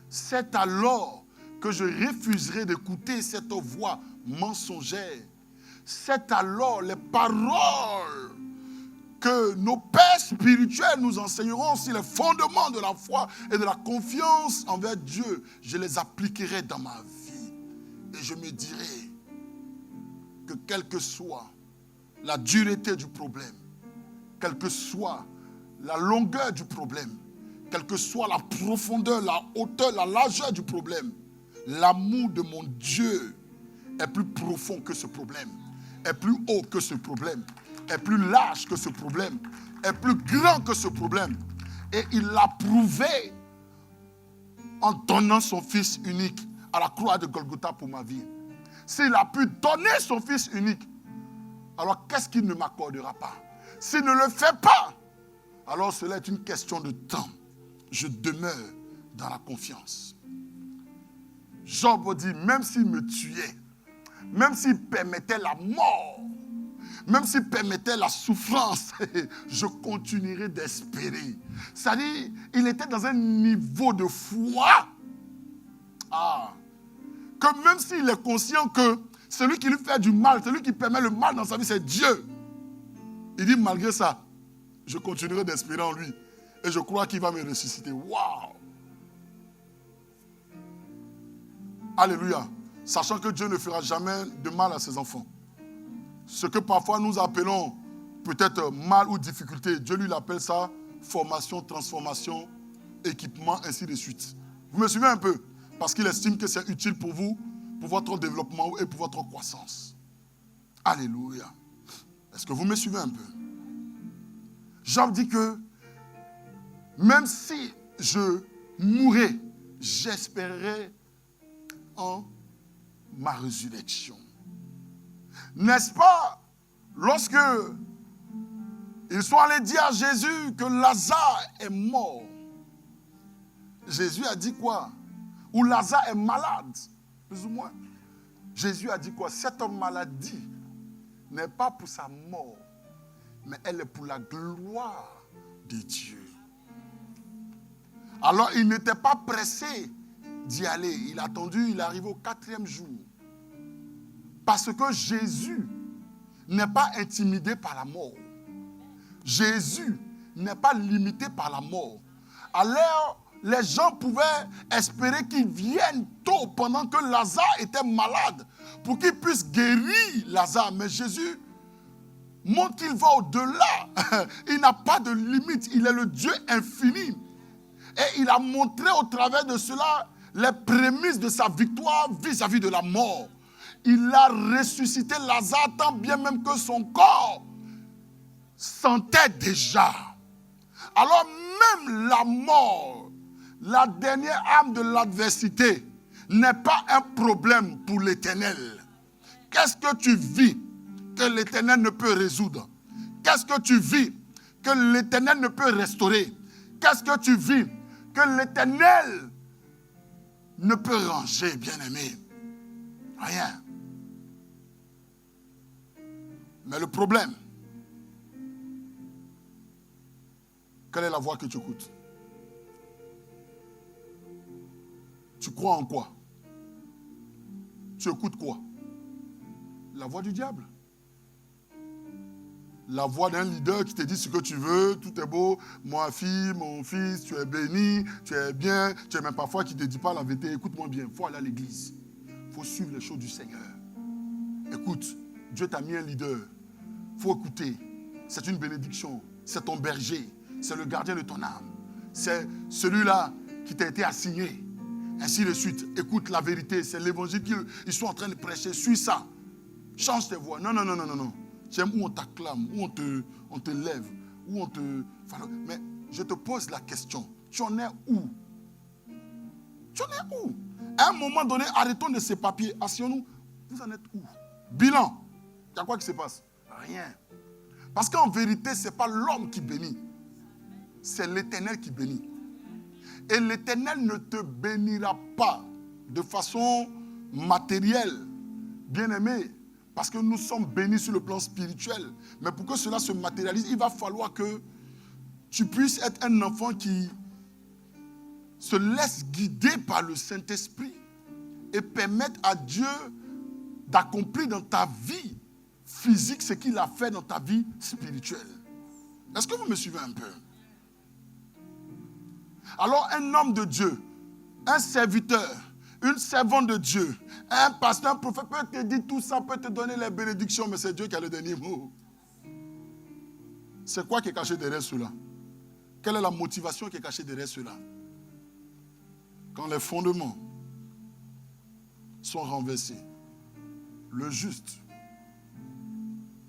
C'est alors que je refuserai d'écouter cette voix mensongère. C'est alors les paroles que nos pères spirituels nous enseigneront sur les fondements de la foi et de la confiance envers Dieu. Je les appliquerai dans ma vie. Et je me dirai que quelle que soit la dureté du problème, quelle que soit la longueur du problème, quelle que soit la profondeur, la hauteur, la largeur du problème, l'amour de mon Dieu est plus profond que ce problème, est plus haut que ce problème, est plus large que ce problème, est plus grand que ce problème. Et il l'a prouvé en donnant son Fils unique à la croix de Golgotha pour ma vie. S'il a pu donner son Fils unique, alors qu'est-ce qu'il ne m'accordera pas? S'il ne le fait pas, alors cela est une question de temps. Je demeure dans la confiance. Job dit, même s'il me tuait, même s'il permettait la mort, même s'il permettait la souffrance, je continuerai d'espérer. C'est-à-dire, il était dans un niveau de foi. Que même s'il est conscient que celui qui lui fait du mal, celui qui permet le mal dans sa vie, c'est Dieu. Il dit, malgré ça, je continuerai d'espérer en lui. Et je crois qu'il va me ressusciter. Waouh! Alléluia. Sachant que Dieu ne fera jamais de mal à ses enfants. Ce que parfois nous appelons peut-être mal ou difficulté, Dieu lui appelle ça formation, transformation, équipement, ainsi de suite. Vous me suivez un peu? Parce qu'il estime que c'est utile pour vous, pour votre développement et pour votre croissance. Alléluia. Est-ce que vous me suivez un peu? Job dit que même si je mourrais, j'espérerai en ma résurrection. N'est-ce pas, lorsque ils sont allés dire à Jésus que Lazare est mort, Jésus a dit quoi? Ou Lazare est malade, plus ou moins. Jésus a dit quoi? Cette maladie n'est pas pour sa mort, mais elle est pour la gloire de Dieu. Alors il n'était pas pressé d'y aller. Il a attendu, il est arrivé au 4e jour. Parce que Jésus n'est pas intimidé par la mort. Jésus n'est pas limité par la mort. Alors, les gens pouvaient espérer qu'il vienne tôt pendant que Lazare était malade pour qu'il puisse guérir Lazare. Mais Jésus montre qu'il va au-delà. Il n'a pas de limite. Il est le Dieu infini. Et il a montré au travers de cela les prémices de sa victoire vis-à-vis de la mort. Il a ressuscité Lazare tant bien même que son corps sentait déjà. Alors même la mort, la dernière âme de l'adversité, n'est pas un problème pour l'Éternel. Qu'est-ce que tu vis que l'Éternel ne peut résoudre? Qu'est-ce que tu vis que l'Éternel ne peut restaurer? Qu'est-ce que tu vis que l'Éternel ne peut ranger, bien-aimé? Rien. Mais le problème, quelle est la voix que tu écoutes? Tu crois en quoi? Tu écoutes quoi? La voix du diable. La voix d'un leader qui te dit ce que tu veux, tout est beau, ma fille, mon fils, tu es béni, tu es bien, tu es même parfois qui ne te dit pas la vérité. Écoute-moi bien, il faut aller à l'église. Il faut suivre les choses du Seigneur. Écoute, Dieu t'a mis un leader. Il faut écouter. C'est une bénédiction. C'est ton berger. C'est le gardien de ton âme. C'est celui-là qui t'a été assigné. Ainsi de suite. Écoute la vérité. C'est l'évangile qu'ils sont en train de prêcher. Suis ça. Change tes voix. Non. J'aime où on t'acclame, où on te lève, où on te... Mais je te pose la question. Tu en es où? Tu en es où? À un moment donné, arrêtons de ces papiers. Asseyons-nous. Vous en êtes où? Bilan. Il y a quoi qui se passe? Rien. Parce qu'en vérité, ce n'est pas l'homme qui bénit. C'est l'Éternel qui bénit. Et l'Éternel ne te bénira pas de façon matérielle, bien-aimé, parce que nous sommes bénis sur le plan spirituel. Mais pour que cela se matérialise, il va falloir que tu puisses être un enfant qui se laisse guider par le Saint-Esprit et permettre à Dieu d'accomplir dans ta vie physique ce qu'il a fait dans ta vie spirituelle. Est-ce que vous me suivez un peu? Alors un homme de Dieu, un serviteur, une servante de Dieu, un pasteur, un prophète peut te dire tout ça, peut te donner les bénédictions, mais c'est Dieu qui a le dernier mot. C'est quoi qui est caché derrière cela? Quelle est la motivation qui est cachée derrière cela? Quand les fondements sont renversés, le juste,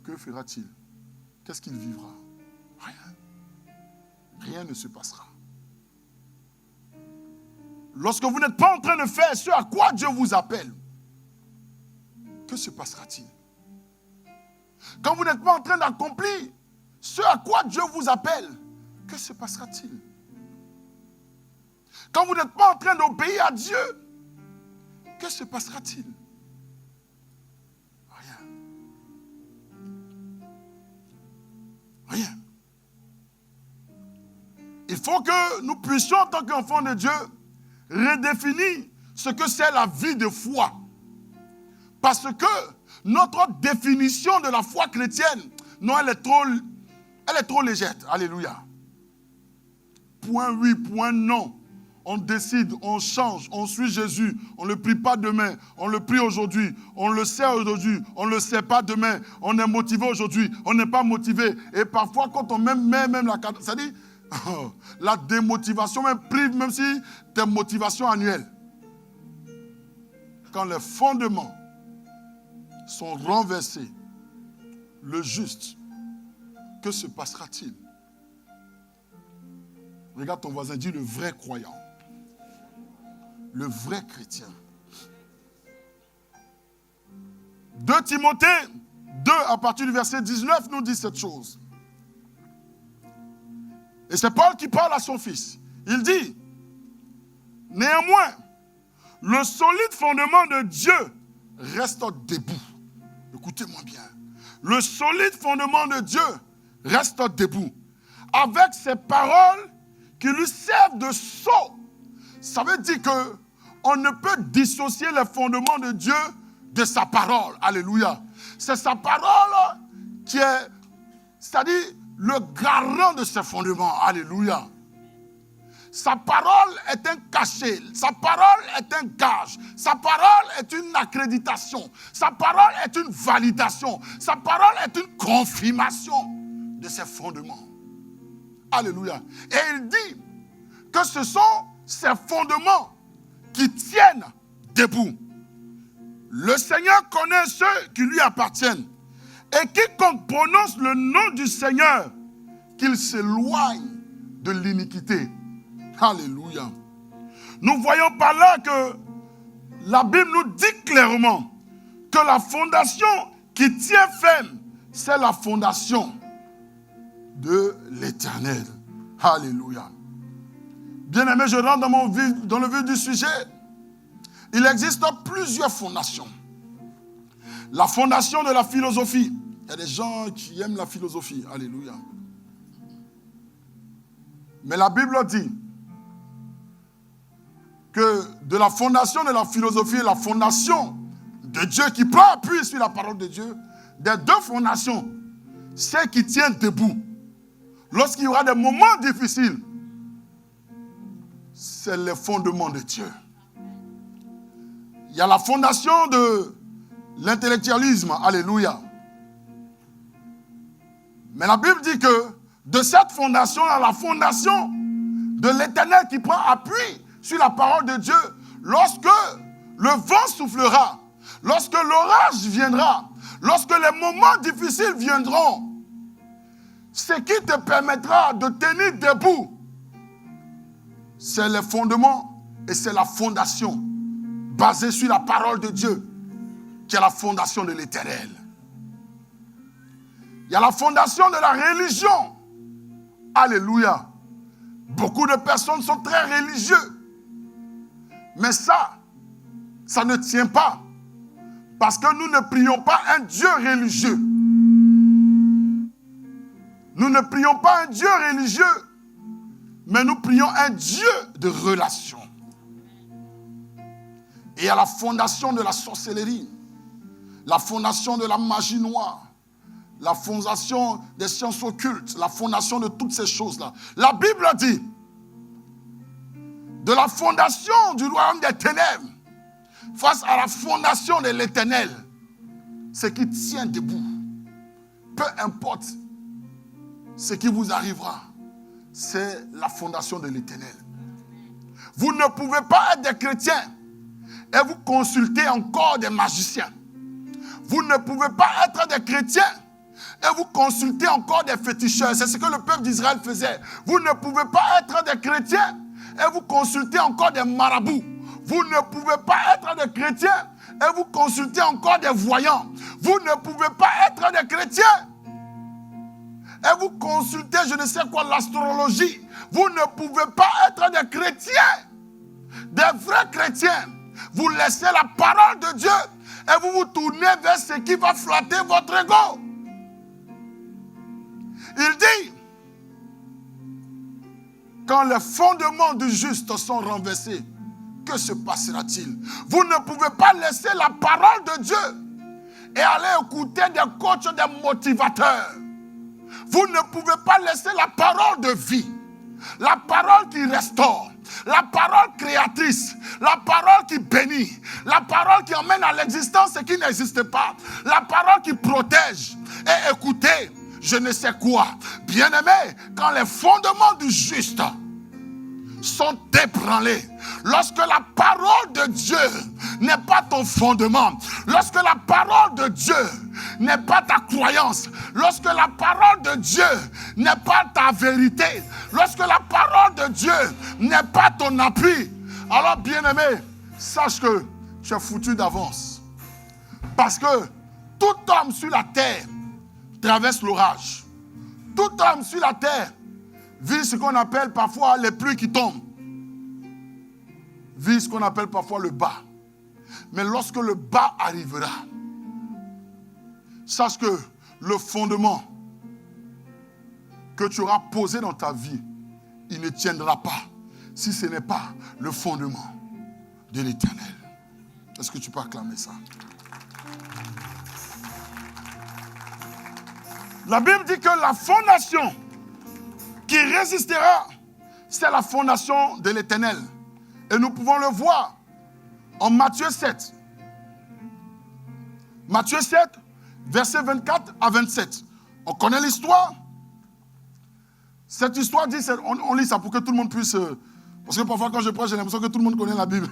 que fera-t-il? Qu'est-ce qu'il vivra? Rien. Rien ne se passera. Lorsque vous n'êtes pas en train de faire ce à quoi Dieu vous appelle, que se passera-t-il? Quand vous n'êtes pas en train d'accomplir ce à quoi Dieu vous appelle, que se passera-t-il? Quand vous n'êtes pas en train d'obéir à Dieu, que se passera-t-il? Rien. Rien. Il faut que nous puissions, en tant qu'enfants de Dieu, redéfinir ce que c'est la vie de foi. Parce que notre définition de la foi chrétienne, non, elle est trop légère. Alléluia. Point oui, point non. On décide, on change, on suit Jésus. On ne le prie pas demain, on le prie aujourd'hui. On le sait aujourd'hui, on ne le sait pas demain. On est motivé aujourd'hui, on n'est pas motivé. Et parfois, quand on met même la carte, ça dit, la démotivation même prive, même si tes motivations annuelles. Quand les fondements sont renversés, le juste, que se passera-t-il? Regarde ton voisin, dis le vrai croyant, le vrai chrétien. 2 Timothée 2, à partir du verset 19, nous dit cette chose. Et c'est Paul qui parle à son fils. Il dit, néanmoins, le solide fondement de Dieu reste debout. Écoutez-moi bien. Le solide fondement de Dieu reste debout. Avec ces paroles qui lui servent de sceau. Ça veut dire que on ne peut dissocier les fondements de Dieu de sa parole. Alléluia. C'est sa parole qui est, c'est-à-dire le garant de ses fondements. Alléluia. Sa parole est un cachet, sa parole est un gage, sa parole est une accréditation, sa parole est une validation, sa parole est une confirmation de ses fondements. Alléluia. Et il dit que ce sont ces fondements qui tiennent debout. Le Seigneur connaît ceux qui lui appartiennent. Et quiconque prononce le nom du Seigneur, qu'il s'éloigne de l'iniquité. Alléluia. Nous voyons par là que la Bible nous dit clairement que la fondation qui tient ferme, c'est la fondation de l'Éternel. Alléluia. Bien-aimé, je rentre dans le vif du sujet. Il existe plusieurs fondations. La fondation de la philosophie. Il y a des gens qui aiment la philosophie. Alléluia. Mais la Bible dit que de la fondation de la philosophie et la fondation de Dieu qui prend appui sur la parole de Dieu, des deux fondations, celles qui tiennent debout, lorsqu'il y aura des moments difficiles, c'est les fondements de Dieu. Il y a la fondation de l'intellectualisme, alléluia. Mais la Bible dit que de cette fondation-là, la fondation de l'Éternel qui prend appui sur la parole de Dieu, lorsque le vent soufflera, lorsque l'orage viendra, lorsque les moments difficiles viendront, ce qui te permettra de tenir debout, c'est les fondements et c'est la fondation basée sur la parole de Dieu, qui est la fondation de l'Éternel. Il y a la fondation de la religion. Alléluia. Beaucoup de personnes sont très religieux. Mais ça ne tient pas. Parce que nous ne prions pas un Dieu religieux. Nous ne prions pas un Dieu religieux, mais nous prions un Dieu de relation. Et il y a la fondation de la sorcellerie, la fondation de la magie noire, la fondation des sciences occultes, la fondation de toutes ces choses-là. La Bible dit, de la fondation du royaume des ténèbres, face à la fondation de l'Éternel, ce qui tient debout, peu importe ce qui vous arrivera, c'est la fondation de l'Éternel. Vous ne pouvez pas être des chrétiens et vous consulter encore des magiciens. Vous ne pouvez pas être des chrétiens et vous consulter encore des féticheurs. C'est ce que le peuple d'Israël faisait. Vous ne pouvez pas être des chrétiens et vous consulter encore des marabouts. Vous ne pouvez pas être des chrétiens et vous consulter encore des voyants. Vous ne pouvez pas être des chrétiens et vous consultez je ne sais quoi, l'astrologie. Vous ne pouvez pas être des chrétiens, des vrais chrétiens. Vous laissez la parole de Dieu et vous vous tournez vers ce qui va flatter votre ego. Il dit, quand les fondements du juste sont renversés, que se passera-t-il? Vous ne pouvez pas laisser la parole de Dieu et aller écouter des coachs, des motivateurs. Vous ne pouvez pas laisser la parole de vie, la parole qui restaure, la parole créatrice, la parole qui bénit, la parole qui emmène à l'existence ce qui n'existe pas, la parole qui protège et écoutez, je ne sais quoi. Bien-aimé, quand les fondements du juste sont ébranlés, lorsque la parole de Dieu n'est pas ton fondement, lorsque la parole de Dieu n'est pas ta croyance, lorsque la parole de Dieu n'est pas ta vérité, lorsque la parole de Dieu n'est pas ton appui, alors bien-aimé, sache que tu es foutu d'avance. Parce que tout homme sur la terre traverse l'orage. Tout homme sur la terre vit ce qu'on appelle parfois les pluies qui tombent. Vit ce qu'on appelle parfois le bas. Mais lorsque le bas arrivera, sache que le fondement que tu auras posé dans ta vie, il ne tiendra pas si ce n'est pas le fondement de l'Éternel. Est-ce que tu peux acclamer ça? La Bible dit que la fondation qui résistera, c'est la fondation de l'Éternel. Et nous pouvons le voir en Matthieu 7. Matthieu 7, versets 24 à 27. On connaît l'histoire. Cette histoire dit, on lit ça pour que tout le monde puisse... parce que parfois quand je prêche, j'ai l'impression que tout le monde connaît la Bible.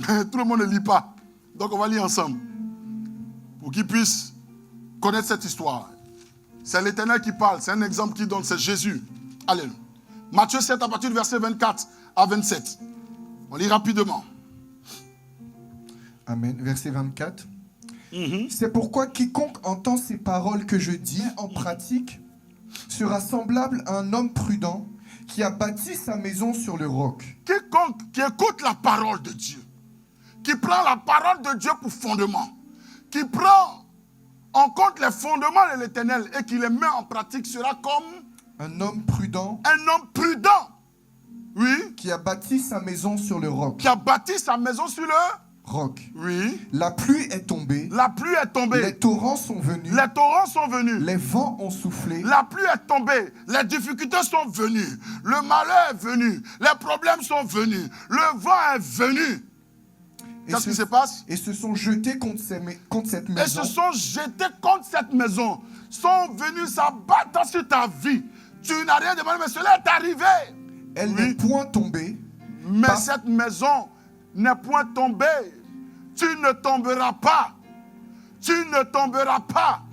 Mais tout le monde ne lit pas. Donc on va lire ensemble. Pour qu'ils puissent connaître cette histoire. C'est l'Éternel qui parle. C'est un exemple qui donne. C'est Jésus. Allez. Matthieu 7 à partir du verset 24 à 27. On lit rapidement. Amen. Verset 24. C'est pourquoi quiconque entend ces paroles que je dis en pratique sera semblable à un homme prudent qui a bâti sa maison sur le roc. Quiconque qui écoute la parole de Dieu, qui prend la parole de Dieu pour fondement, qui prend en compte les fondements de l'Éternel et qui les met en pratique sera comme un homme prudent. Un homme prudent. Oui. Qui a bâti sa maison sur le roc. Qui a bâti sa maison sur le roc. Oui. La pluie est tombée. La pluie est tombée. Les torrents sont venus. Les torrents sont venus. Les vents ont soufflé. La pluie est tombée. Les difficultés sont venues. Le malheur est venu. Les problèmes sont venus. Le vent est venu. Qu'est-ce qui se passe? Et se sont jetés contre cette maison. Et se sont jetés contre cette maison. Sont venus s'abattre sur ta vie. Tu n'as rien demandé, mais cela est arrivé. Elle n'est point tombée. Mais cette maison n'est point tombée. Tu ne tomberas pas. Tu ne tomberas pas.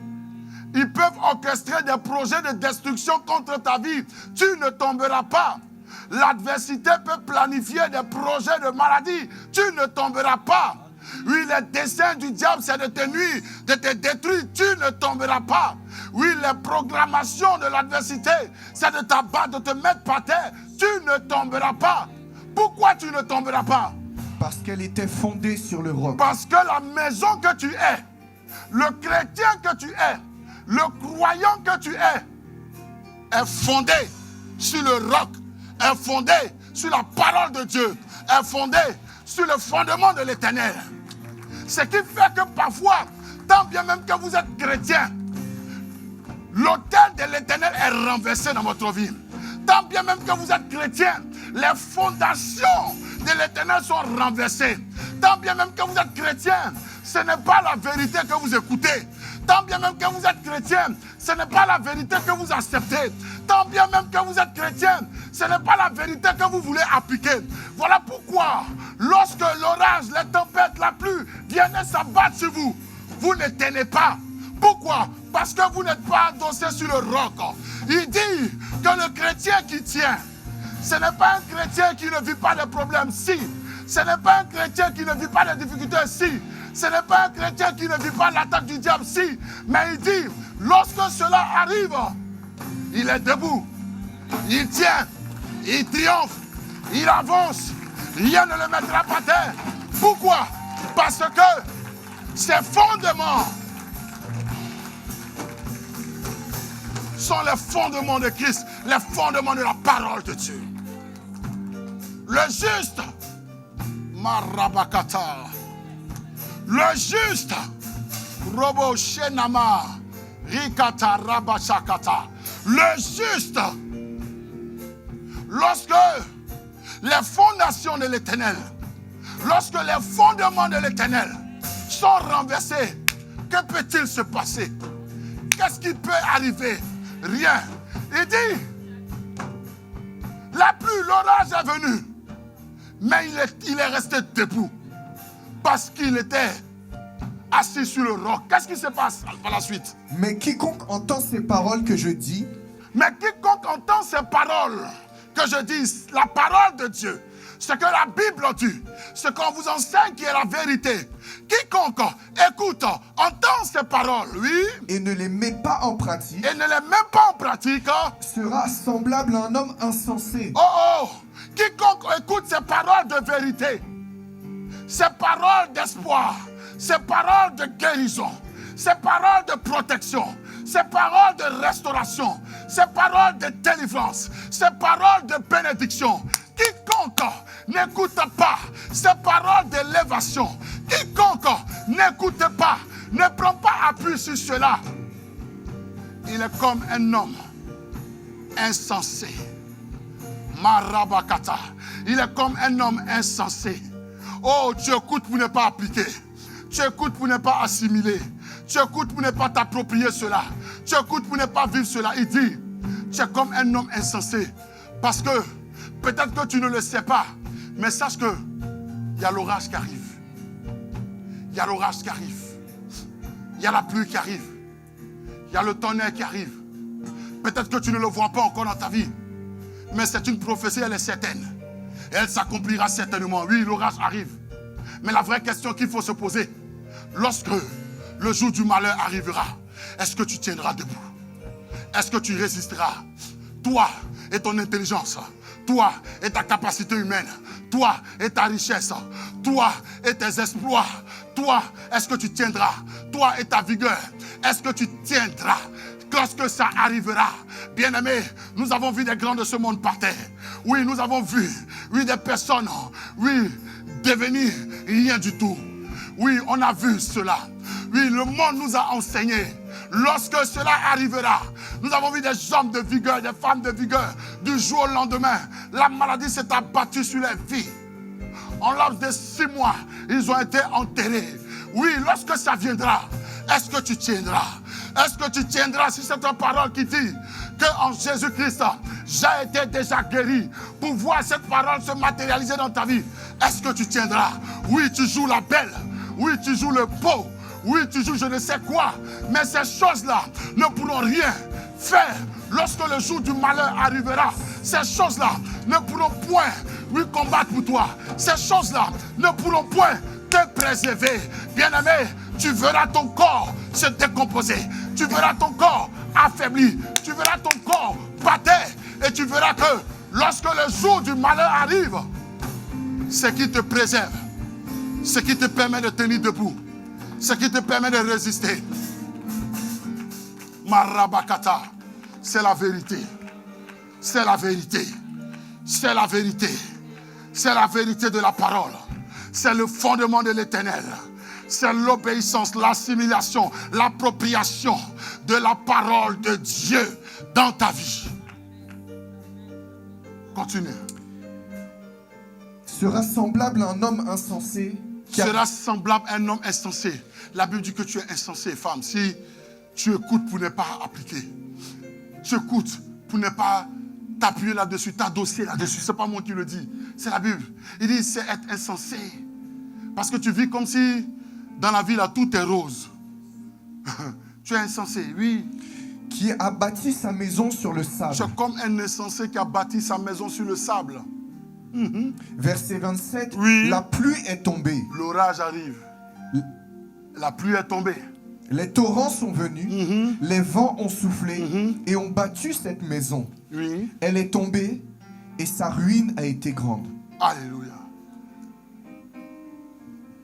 Ils peuvent orchestrer des projets de destruction contre ta vie. Tu ne tomberas pas. L'adversité peut planifier des projets de maladie. Tu ne tomberas pas. Oui, les desseins du diable, c'est de te nuire, de te détruire. Tu ne tomberas pas. Oui, les programmations de l'adversité, c'est de t'abattre, de te mettre par terre. Tu ne tomberas pas. Pourquoi tu ne tomberas pas? Parce qu'elle était fondée sur le roc. Parce que la maison que tu es, le chrétien que tu es, le croyant que tu est fondé sur le roc, est fondé sur la parole de Dieu, est fondé sur le fondement de l'Éternel. Ce qui fait que parfois, tant bien même que vous êtes chrétien, l'autel de l'Éternel est renversé dans votre vie. Tant bien même que vous êtes chrétien, les fondations de l'Éternel sont renversées. Tant bien même que vous êtes chrétien, ce n'est pas la vérité que vous écoutez. Tant bien même que vous êtes chrétien, ce n'est pas la vérité que vous acceptez. Tant bien même que vous êtes chrétien, ce n'est pas la vérité que vous voulez appliquer. Voilà pourquoi, lorsque l'orage, les tempêtes, la pluie viennent s'abattre sur vous, vous ne tenez pas. Pourquoi? Parce que vous n'êtes pas adossé sur le roc. Il dit que le chrétien qui tient, ce n'est pas un chrétien qui ne vit pas de problèmes, si. Ce n'est pas un chrétien qui ne vit pas de difficultés, si. Ce n'est pas un chrétien qui ne vit pas l'attaque du diable, si. Mais il dit, lorsque cela arrive, il est debout, il tient, il triomphe, il avance, rien ne le mettra par terre. Pourquoi? Parce que ses fondements sont les fondements de Christ, les fondements de la parole de Dieu. Le juste, Marabakata, le juste, Robo Shenama, Rikata Rabashakata, le juste, lorsque les fondations de l'Éternel, lorsque les fondements de l'Éternel sont renversés, que peut-il se passer? Qu'est-ce qui peut arriver? Rien. Il dit, la pluie, l'orage est venu, mais il est resté debout parce qu'il était assis sur le roc. Qu'est-ce qui se passe par la suite? Mais quiconque entend ces paroles que je dis, mais quiconque entend ces paroles que je dis, la parole de Dieu, ce que la Bible dit, ce qu'on vous enseigne qui est la vérité, quiconque écoute, entend ces paroles, oui, et ne les met pas en pratique, et ne les met pas en pratique, sera semblable à un homme insensé. Oh, quiconque écoute ces paroles de vérité, ces paroles d'espoir, ces paroles de guérison, ces paroles de protection, ces paroles de restauration, ces paroles de délivrance, ces paroles de bénédiction, Quiconque n'écoute pas ces paroles d'élévation, quiconque n'écoute pas, ne prend pas appui sur cela, il est comme un homme insensé. Marabakata. Il est comme un homme insensé. Oh, tu écoutes pour ne pas appliquer. Tu écoutes pour ne pas assimiler. Tu écoutes pour ne pas t'approprier cela. Tu écoutes pour ne pas vivre cela. Il dit, tu es comme un homme insensé. Parce que, peut-être que tu ne le sais pas, mais sache que il y a l'orage qui arrive. Il y a l'orage qui arrive. Il y a la pluie qui arrive. Il y a le tonnerre qui arrive. Peut-être que tu ne le vois pas encore dans ta vie. Mais c'est une prophétie, elle est certaine. Et elle s'accomplira certainement. Oui, l'orage arrive. Mais la vraie question qu'il faut se poser, lorsque le jour du malheur arrivera, est-ce que tu tiendras debout? Est-ce que tu résisteras? Toi et ton intelligence, toi et ta capacité humaine, toi et ta richesse, toi et tes exploits, toi, est-ce que tu tiendras? Toi et ta vigueur, est-ce que tu tiendras? Lorsque ça arrivera, bien-aimés, nous avons vu des grands de ce monde par terre. Oui, nous avons vu, oui, des personnes, oui, devenir rien du tout. Oui, on a vu cela. Oui, le monde nous a enseigné. Lorsque cela arrivera, nous avons vu des hommes de vigueur, des femmes de vigueur. Du jour au lendemain, la maladie s'est abattue sur les vies. En laps de 6 mois, ils ont été enterrés. Oui, lorsque ça viendra, est-ce que tu tiendras? Est-ce que tu tiendras sur cette parole qui dit qu'en Jésus-Christ, j'ai été déjà guéri? Pour voir cette parole se matérialiser dans ta vie, est-ce que tu tiendras? Oui, tu joues la belle. Oui, tu joues le beau. Oui, tu joues je ne sais quoi. Mais ces choses-là ne pourront rien faire lorsque le jour du malheur arrivera. Ces choses-là ne pourront point, oui, combattre pour toi. Ces choses-là ne pourront point te préserver. Bien-aimé, tu verras ton corps se décomposer. Tu verras ton corps affaibli. Tu verras ton corps battu. Et tu verras que lorsque le jour du malheur arrive, ce qui te préserve, ce qui te permet de tenir debout, ce qui te permet de résister, Marabakata, c'est la vérité. C'est la vérité. C'est la vérité. C'est la vérité de la parole. C'est le fondement de l'Éternel. C'est l'obéissance, l'assimilation, l'appropriation de la parole de Dieu dans ta vie. Continue. Sera semblable à un homme insensé. Sera semblable à un homme insensé. La Bible dit que tu es insensé, femme. Si tu écoutes pour ne pas appliquer, tu écoutes pour ne pas t'appuyer là-dessus, t'adosser là-dessus. Ce n'est pas moi qui le dis, c'est la Bible. Il dit c'est être insensé. Parce que tu vis comme si dans la vie là tout est rose. Tu es insensé, oui. Qui a bâti sa maison sur le sable. Tu es comme un insensé qui a bâti sa maison sur le sable. Verset 27, oui. La pluie est tombée. L'orage arrive. La pluie est tombée. Les torrents sont venus, les vents ont soufflé et ont battu cette maison. Oui. Elle est tombée et sa ruine a été grande. Alléluia.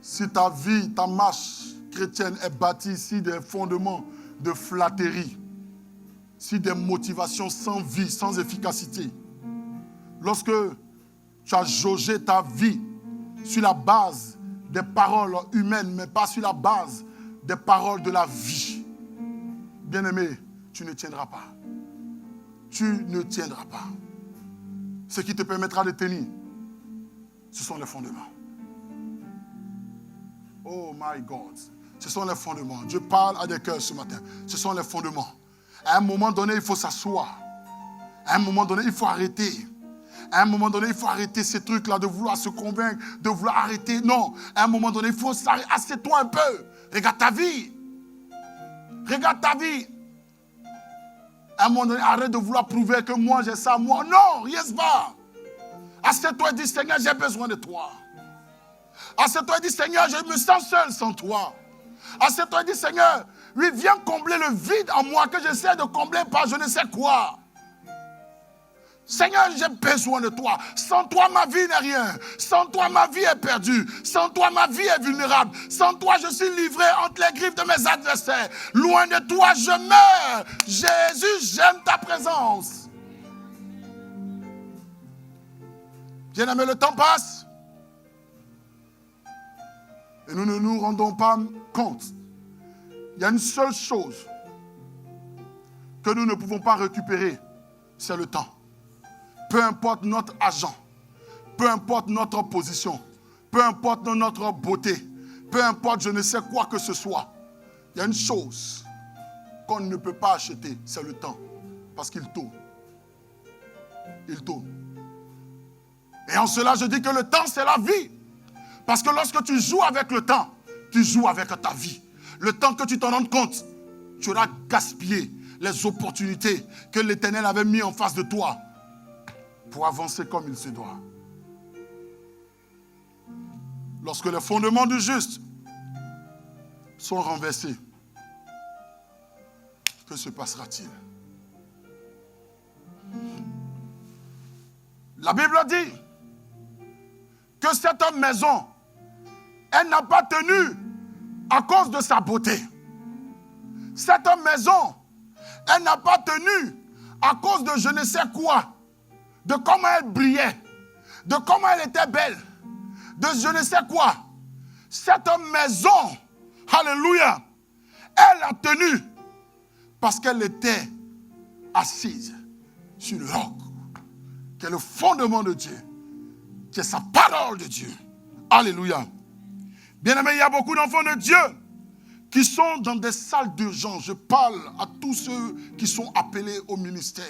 Si ta vie, ta marche chrétienne est bâtie sur des fondements de flatterie, sur des motivations sans vie, sans efficacité, lorsque tu as jaugé ta vie sur la base des paroles humaines, mais pas sur la base des paroles de la vie, bien-aimé, tu ne tiendras pas. Tu ne tiendras pas. Ce qui te permettra de tenir, ce sont les fondements. Oh my God. Ce sont les fondements. Dieu parle à des cœurs ce matin. Ce sont les fondements. À un moment donné, il faut s'asseoir. À un moment donné, il faut arrêter. À un moment donné, il faut arrêter ces trucs-là de vouloir se convaincre, de vouloir arrêter. Non, à un moment donné, il faut s'arrêter. Assieds-toi un peu. Regarde ta vie. Regarde ta vie. À un moment donné, arrête de vouloir prouver que moi j'ai ça, moi. Non, rien se va. Assieds-toi et dis, Seigneur, j'ai besoin de toi. Assieds-toi et dis, Seigneur, je me sens seul sans toi. Assieds-toi et dis, Seigneur, oui, viens combler le vide en moi que j'essaie de combler par je ne sais quoi. Seigneur, j'ai besoin de toi. Sans toi, ma vie n'est rien. Sans toi, ma vie est perdue. Sans toi, ma vie est vulnérable. Sans toi, je suis livré entre les griffes de mes adversaires. Loin de toi, je meurs. Jésus, j'aime ta présence. Bien-aimés, le temps passe. Et nous ne nous rendons pas compte. Il y a une seule chose que nous ne pouvons pas récupérer, c'est le temps. Peu importe notre argent, peu importe notre position, peu importe notre beauté, peu importe je ne sais quoi que ce soit, il y a une chose qu'on ne peut pas acheter, c'est le temps. Parce qu'il tourne. Il tourne. Et en cela, je dis que le temps, c'est la vie. Parce que lorsque tu joues avec le temps, tu joues avec ta vie. Le temps que tu t'en rends compte, tu auras gaspillé les opportunités que l'Éternel avait mis en face de toi pour avancer comme il se doit. Lorsque les fondements du juste sont renversés, que se passera-t-il? La Bible dit que cette maison, elle n'a pas tenu à cause de sa beauté. Cette maison, elle n'a pas tenu à cause de je ne sais quoi, de comment elle brillait, de comment elle était belle, de je ne sais quoi. Cette maison, alléluia, elle a tenu parce qu'elle était assise sur le roc, qui est le fondement de Dieu, qui est sa parole de Dieu. Alléluia. Bien-aimés, il y a beaucoup d'enfants de Dieu qui sont dans des salles d'urgence. Je parle à tous ceux qui sont appelés au ministère,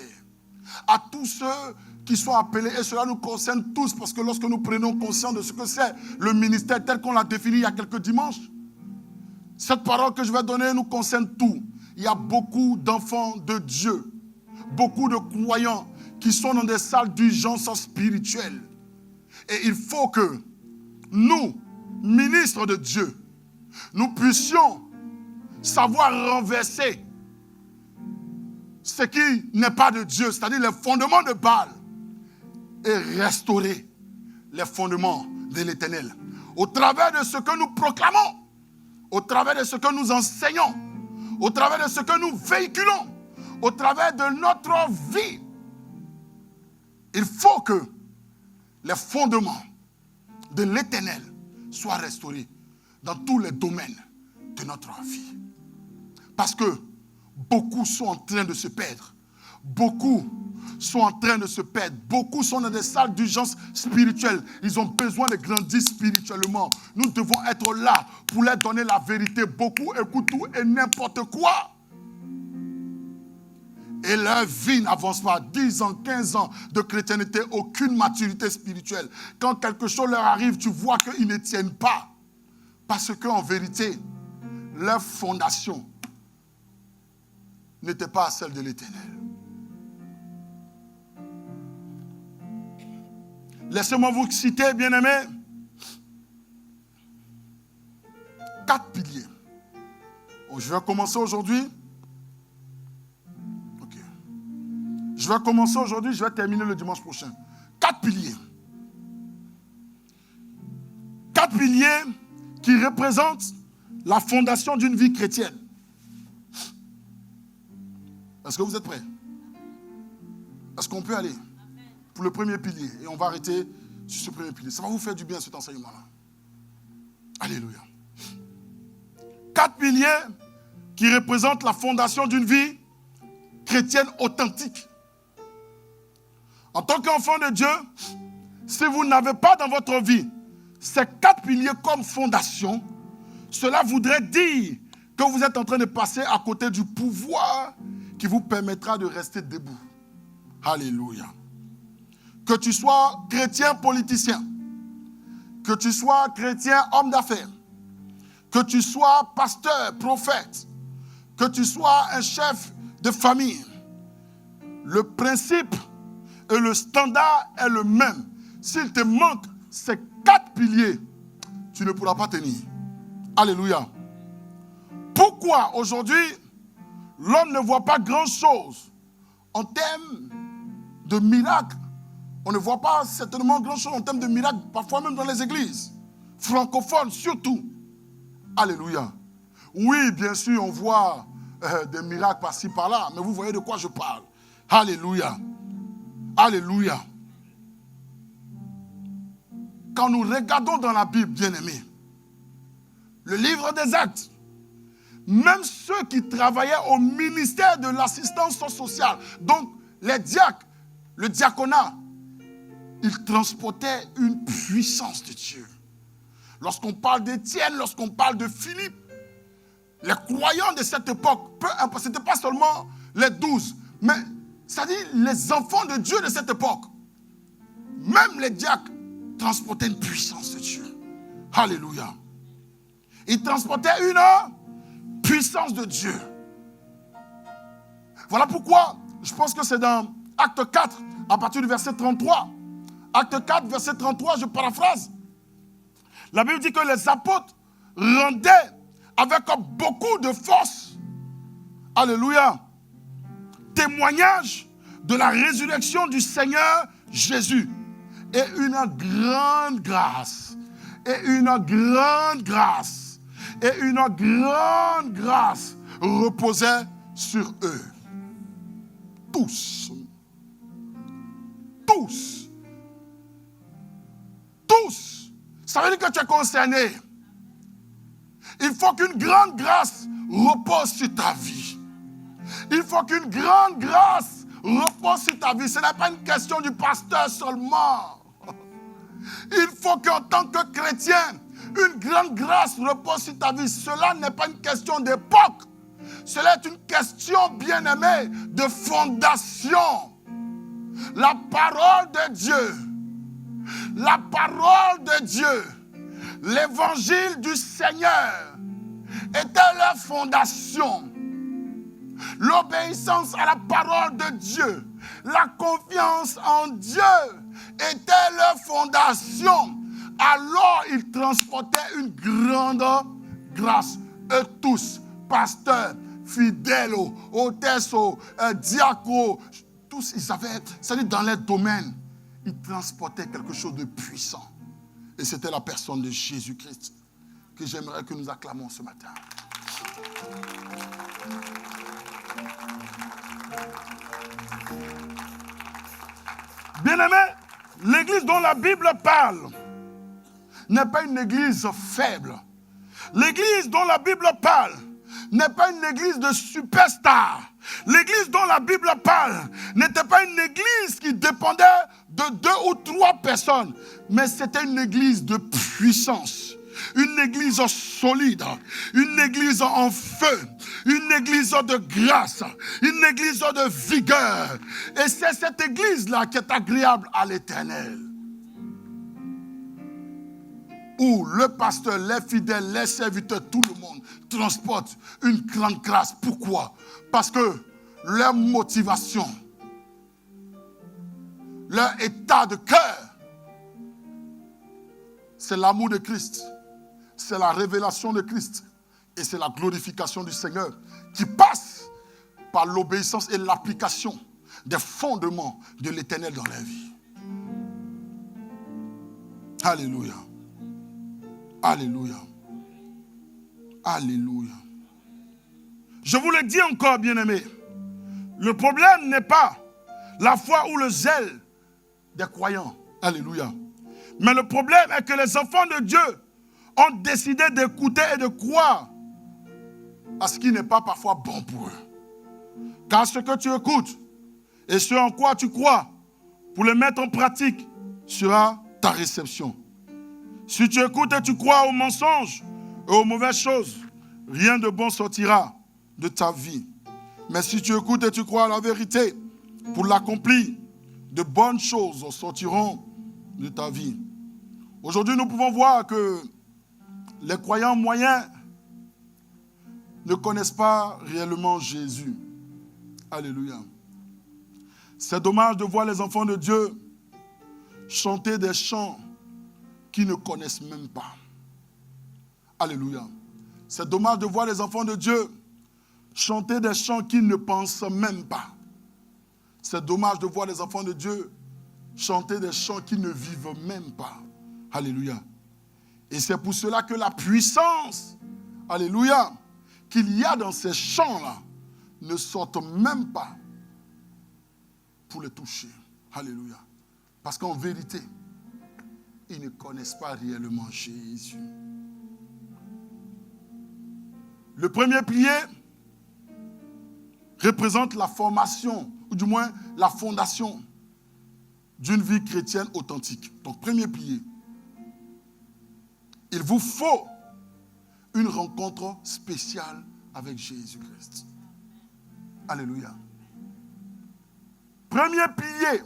à tous ceux qui sont appelés, et cela nous concerne tous, parce que lorsque nous prenons conscience de ce que c'est le ministère tel qu'on l'a défini il y a quelques dimanches, cette parole que je vais donner nous concerne tous. Il y a beaucoup d'enfants de Dieu, beaucoup de croyants qui sont dans des salles d'urgence spirituelle. Et il faut que nous, ministres de Dieu, nous puissions savoir renverser ce qui n'est pas de Dieu, c'est-à-dire les fondements de Baal, et restaurer les fondements de l'Éternel. Au travers de ce que nous proclamons, au travers de ce que nous enseignons, au travers de ce que nous véhiculons, au travers de notre vie, il faut que les fondements de l'Éternel soient restaurés dans tous les domaines de notre vie. Parce que beaucoup sont en train de se perdre. Beaucoup sont en train de se perdre. Beaucoup sont dans des salles d'urgence spirituelle. Ils ont besoin de grandir spirituellement. Nous devons être là pour leur donner la vérité. Beaucoup écoutent tout et n'importe quoi. Et leur vie n'avance pas. 10 ans, 15 ans de chrétienté, aucune maturité spirituelle. Quand quelque chose leur arrive, tu vois qu'ils ne tiennent pas. Parce qu'en vérité, leur fondation n'était pas celle de l'Éternel. Laissez-moi vous citer, bien-aimés, 4 piliers. Je vais commencer aujourd'hui. Ok. Je vais commencer aujourd'hui, je vais terminer le dimanche prochain. 4 piliers. 4 piliers qui représentent la fondation d'une vie chrétienne. Est-ce que vous êtes prêts? Est-ce qu'on peut aller pour le premier pilier? Et on va arrêter sur ce premier pilier. Ça va vous faire du bien cet enseignement-là. Alléluia. 4 piliers qui représentent la fondation d'une vie chrétienne authentique. En tant qu'enfant de Dieu, si vous n'avez pas dans votre vie ces 4 piliers comme fondation, cela voudrait dire que vous êtes en train de passer à côté du pouvoir qui vous permettra de rester debout. Alléluia. Que tu sois chrétien politicien, que tu sois chrétien homme d'affaires, que tu sois pasteur, prophète, que tu sois un chef de famille, le principe et le standard est le même. S'il te manque ces 4 piliers, tu ne pourras pas tenir. Alléluia. Pourquoi aujourd'hui, l'homme ne voit pas grand-chose en termes de miracles? On ne voit pas certainement grand-chose en termes de miracles, parfois même dans les églises, francophones surtout. Alléluia. Oui, bien sûr, on voit des miracles par-ci, par-là, mais vous voyez de quoi je parle. Alléluia. Alléluia. quand nous regardons dans la Bible, bien-aimés, le livre des Actes, même ceux qui travaillaient au ministère de l'assistance sociale, donc les diacres, le diaconat, ils transportaient une puissance de Dieu. Lorsqu'on parle d'Étienne, lorsqu'on parle de Philippe, les croyants de cette époque, ce n'était pas seulement les 12, mais c'est-à-dire les enfants de Dieu de cette époque, même les diacres transportaient une puissance de Dieu. Alléluia. Ils transportaient une puissance de Dieu. Voilà pourquoi, je pense que c'est dans Acte 4, à partir du verset 33. Acte 4, verset 33, je paraphrase. La Bible dit que les apôtres rendaient avec beaucoup de force, alléluia, témoignage de la résurrection du Seigneur Jésus. Et une grande grâce, reposait sur eux. Tous. Ça veut dire que tu es concerné. Il faut qu'une grande grâce repose sur ta vie. Il faut qu'une grande grâce repose sur ta vie. Ce n'est pas une question du pasteur seulement. Il faut qu'en tant que chrétien, une grande grâce repose sur ta vie. Cela n'est pas une question d'époque. Cela est une question, bien-aimée, de fondation. La parole de Dieu, l'évangile du Seigneur était leur fondation. L'obéissance à la parole de Dieu, la confiance en Dieu était leur fondation. Alors ils transportaient une grande grâce. Eux tous, pasteurs, fidèles, hôtesses, diacres, tous ils avaient, c'est-à-dire dans leur domaine, ils transportaient quelque chose de puissant. Et c'était la personne de Jésus-Christ que j'aimerais que nous acclamons ce matin. Bien-aimés, l'église dont la Bible parle n'est pas une église faible. L'église dont la Bible parle n'est pas une église de superstars. L'église dont la Bible parle n'était pas une église qui dépendait de 2 ou 3 personnes, mais c'était une église de puissance, une église solide, une église en feu, une église de grâce, une église de vigueur. Et c'est cette église-là qui est agréable à l'Éternel. Où le pasteur, les fidèles, les serviteurs, tout le monde transporte une grande grâce. Pourquoi? Parce que leur motivation, leur état de cœur, c'est l'amour de Christ, c'est la révélation de Christ et c'est la glorification du Seigneur qui passe par l'obéissance et l'application des fondements de l'Éternel dans leur vie. Alléluia. Alléluia. Alléluia. Je vous le dis encore, bien-aimés, le problème n'est pas la foi ou le zèle des croyants. Alléluia. Mais le problème est que les enfants de Dieu ont décidé d'écouter et de croire à ce qui n'est pas parfois bon pour eux. Car ce que tu écoutes et ce en quoi tu crois, pour le mettre en pratique, sera ta réception. Si tu écoutes et tu crois aux mensonges et aux mauvaises choses, rien de bon sortira de ta vie. Mais si tu écoutes et tu crois à la vérité, pour l'accomplir, de bonnes choses sortiront de ta vie. Aujourd'hui, nous pouvons voir que les croyants moyens ne connaissent pas réellement Jésus. Alléluia. C'est dommage de voir les enfants de Dieu chanter des chants qu'ils ne connaissent même pas. Alléluia. C'est dommage de voir les enfants de Dieu chanter des chants qu'ils ne pensent même pas. C'est dommage de voir les enfants de Dieu chanter des chants qu'ils ne vivent même pas. Alléluia. Et c'est pour cela que la puissance, alléluia, qu'il y a dans ces chants-là ne sortent même pas pour les toucher. Alléluia. Parce qu'en vérité, ils ne connaissent pas réellement Jésus. Le premier pilier représente la formation, ou du moins la fondation d'une vie chrétienne authentique. Donc, premier pilier, il vous faut une rencontre spéciale avec Jésus-Christ. Alléluia. Premier pilier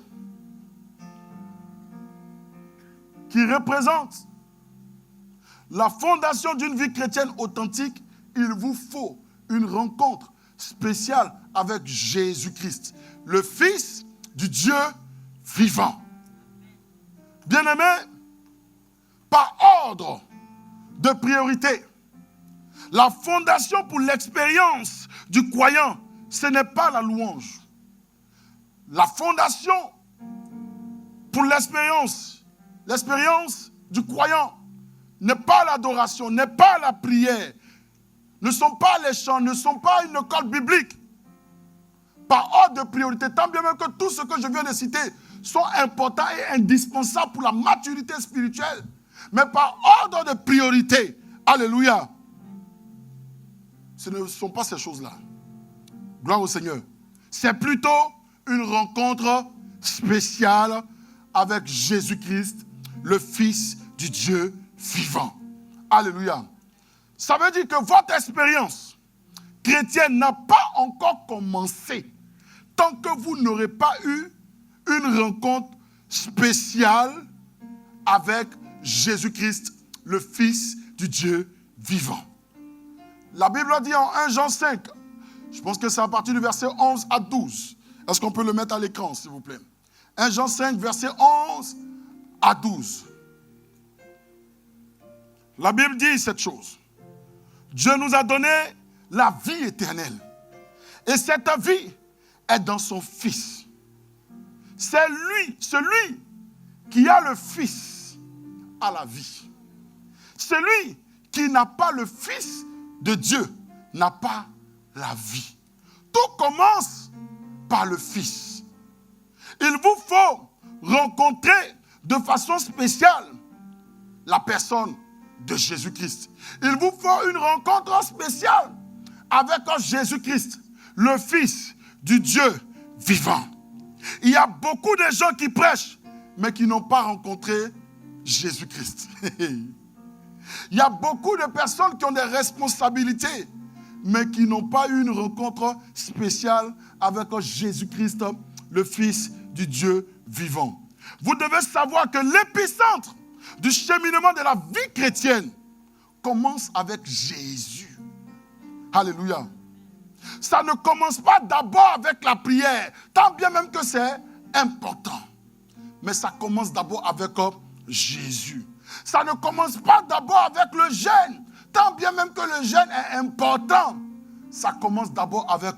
qui représente la fondation d'une vie chrétienne authentique, il vous faut une rencontre spéciale avec Jésus-Christ, le Fils du Dieu vivant. Bien-aimés, par ordre de priorité, la fondation pour l'expérience du croyant, ce n'est pas la louange. La fondation pour l'expérience du croyant n'est pas l'adoration, n'est pas la prière, ne sont pas les chants, ne sont pas une école biblique. Par ordre de priorité, tant bien même que tout ce que je viens de citer sont importants et indispensables pour la maturité spirituelle, mais par ordre de priorité, alléluia, ce ne sont pas ces choses-là. Gloire au Seigneur. C'est plutôt une rencontre spéciale avec Jésus-Christ, le Fils du Dieu vivant. Alléluia. Ça veut dire que votre expérience chrétienne n'a pas encore commencé tant que vous n'aurez pas eu une rencontre spéciale avec Jésus-Christ, le Fils du Dieu vivant. La Bible dit en 1 Jean 5, je pense que c'est à partir du verset 11 à 12. Est-ce qu'on peut le mettre à l'écran, s'il vous plaît? 1 Jean 5, verset 11 à 12. La Bible dit cette chose. Dieu nous a donné la vie éternelle. Et cette vie est dans son Fils. C'est lui, celui qui a le Fils, a la vie. Celui qui n'a pas le Fils de Dieu n'a pas la vie. Tout commence par le Fils. Il vous faut rencontrer de façon spéciale la personne de Jésus-Christ. Il vous faut une rencontre spéciale avec Jésus-Christ, le Fils du Dieu vivant. Il y a beaucoup de gens qui prêchent, mais qui n'ont pas rencontré Jésus-Christ. Il y a beaucoup de personnes qui ont des responsabilités, mais qui n'ont pas eu une rencontre spéciale avec Jésus-Christ, le Fils du Dieu vivant. Vous devez savoir que l'épicentre du cheminement de la vie chrétienne commence avec Jésus. Alléluia. Ça ne commence pas d'abord avec la prière, tant bien même que c'est important. Mais ça commence d'abord avec Jésus. Ça ne commence pas d'abord avec le jeûne, tant bien même que le jeûne est important. Ça commence d'abord avec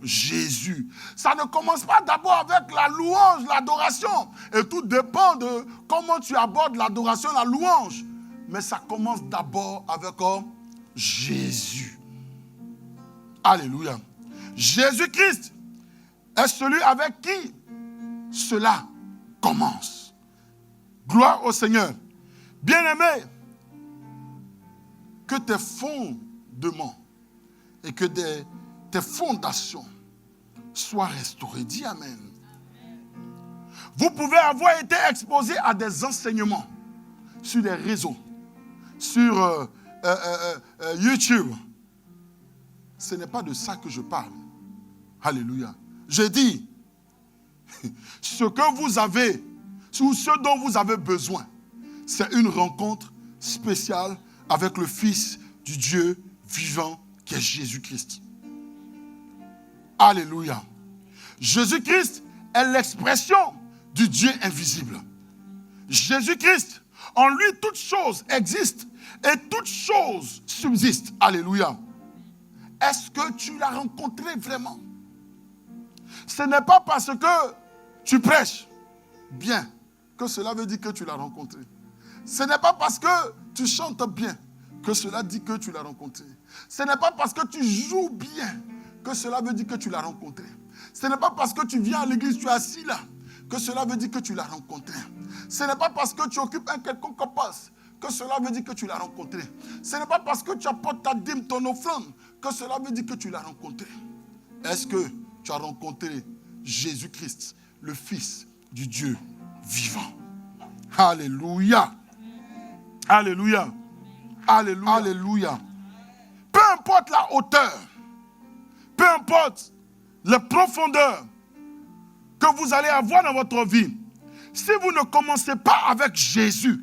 Jésus. Ça ne commence pas d'abord avec la louange, l'adoration. Et tout dépend de comment tu abordes l'adoration, la louange. Mais ça commence d'abord avec Jésus. Alléluia. Jésus-Christ est celui avec qui cela commence. Gloire au Seigneur. Bien-aimé, que tes fondements et que tes fondations soient restaurées. Dis Amen. Vous pouvez avoir été exposé à des enseignements sur les réseaux, sur YouTube. Ce n'est pas de ça que je parle. Alléluia. Je dis, ce que vous avez, ou ce dont vous avez besoin, c'est une rencontre spéciale avec le Fils du Dieu vivant qui est Jésus-Christ. Alléluia. Jésus-Christ est l'expression du Dieu invisible. Jésus-Christ, en lui, toute chose existe et toute chose subsiste. Alléluia. Est-ce que tu l'as rencontré vraiment? Ce n'est pas parce que tu prêches bien que cela veut dire que tu l'as rencontré. Ce n'est pas parce que tu chantes bien que cela dit que tu l'as rencontré. Ce n'est pas parce que tu joues bien que cela veut dire que tu l'as rencontré. Ce n'est pas parce que tu viens à l'église, tu es assis là, que cela veut dire que tu l'as rencontré. Ce n'est pas parce que tu occupes un quelconque poste que cela veut dire que tu l'as rencontré. Ce n'est pas parce que tu apportes ta dîme, ton offrande, que cela veut dire que tu l'as rencontré. Est-ce que tu as rencontré Jésus-Christ, le Fils du Dieu vivant? Alléluia. Alléluia. Alléluia. Alléluia. Peu importe la hauteur, peu importe les profondeurs que vous allez avoir dans votre vie, si vous ne commencez pas avec Jésus,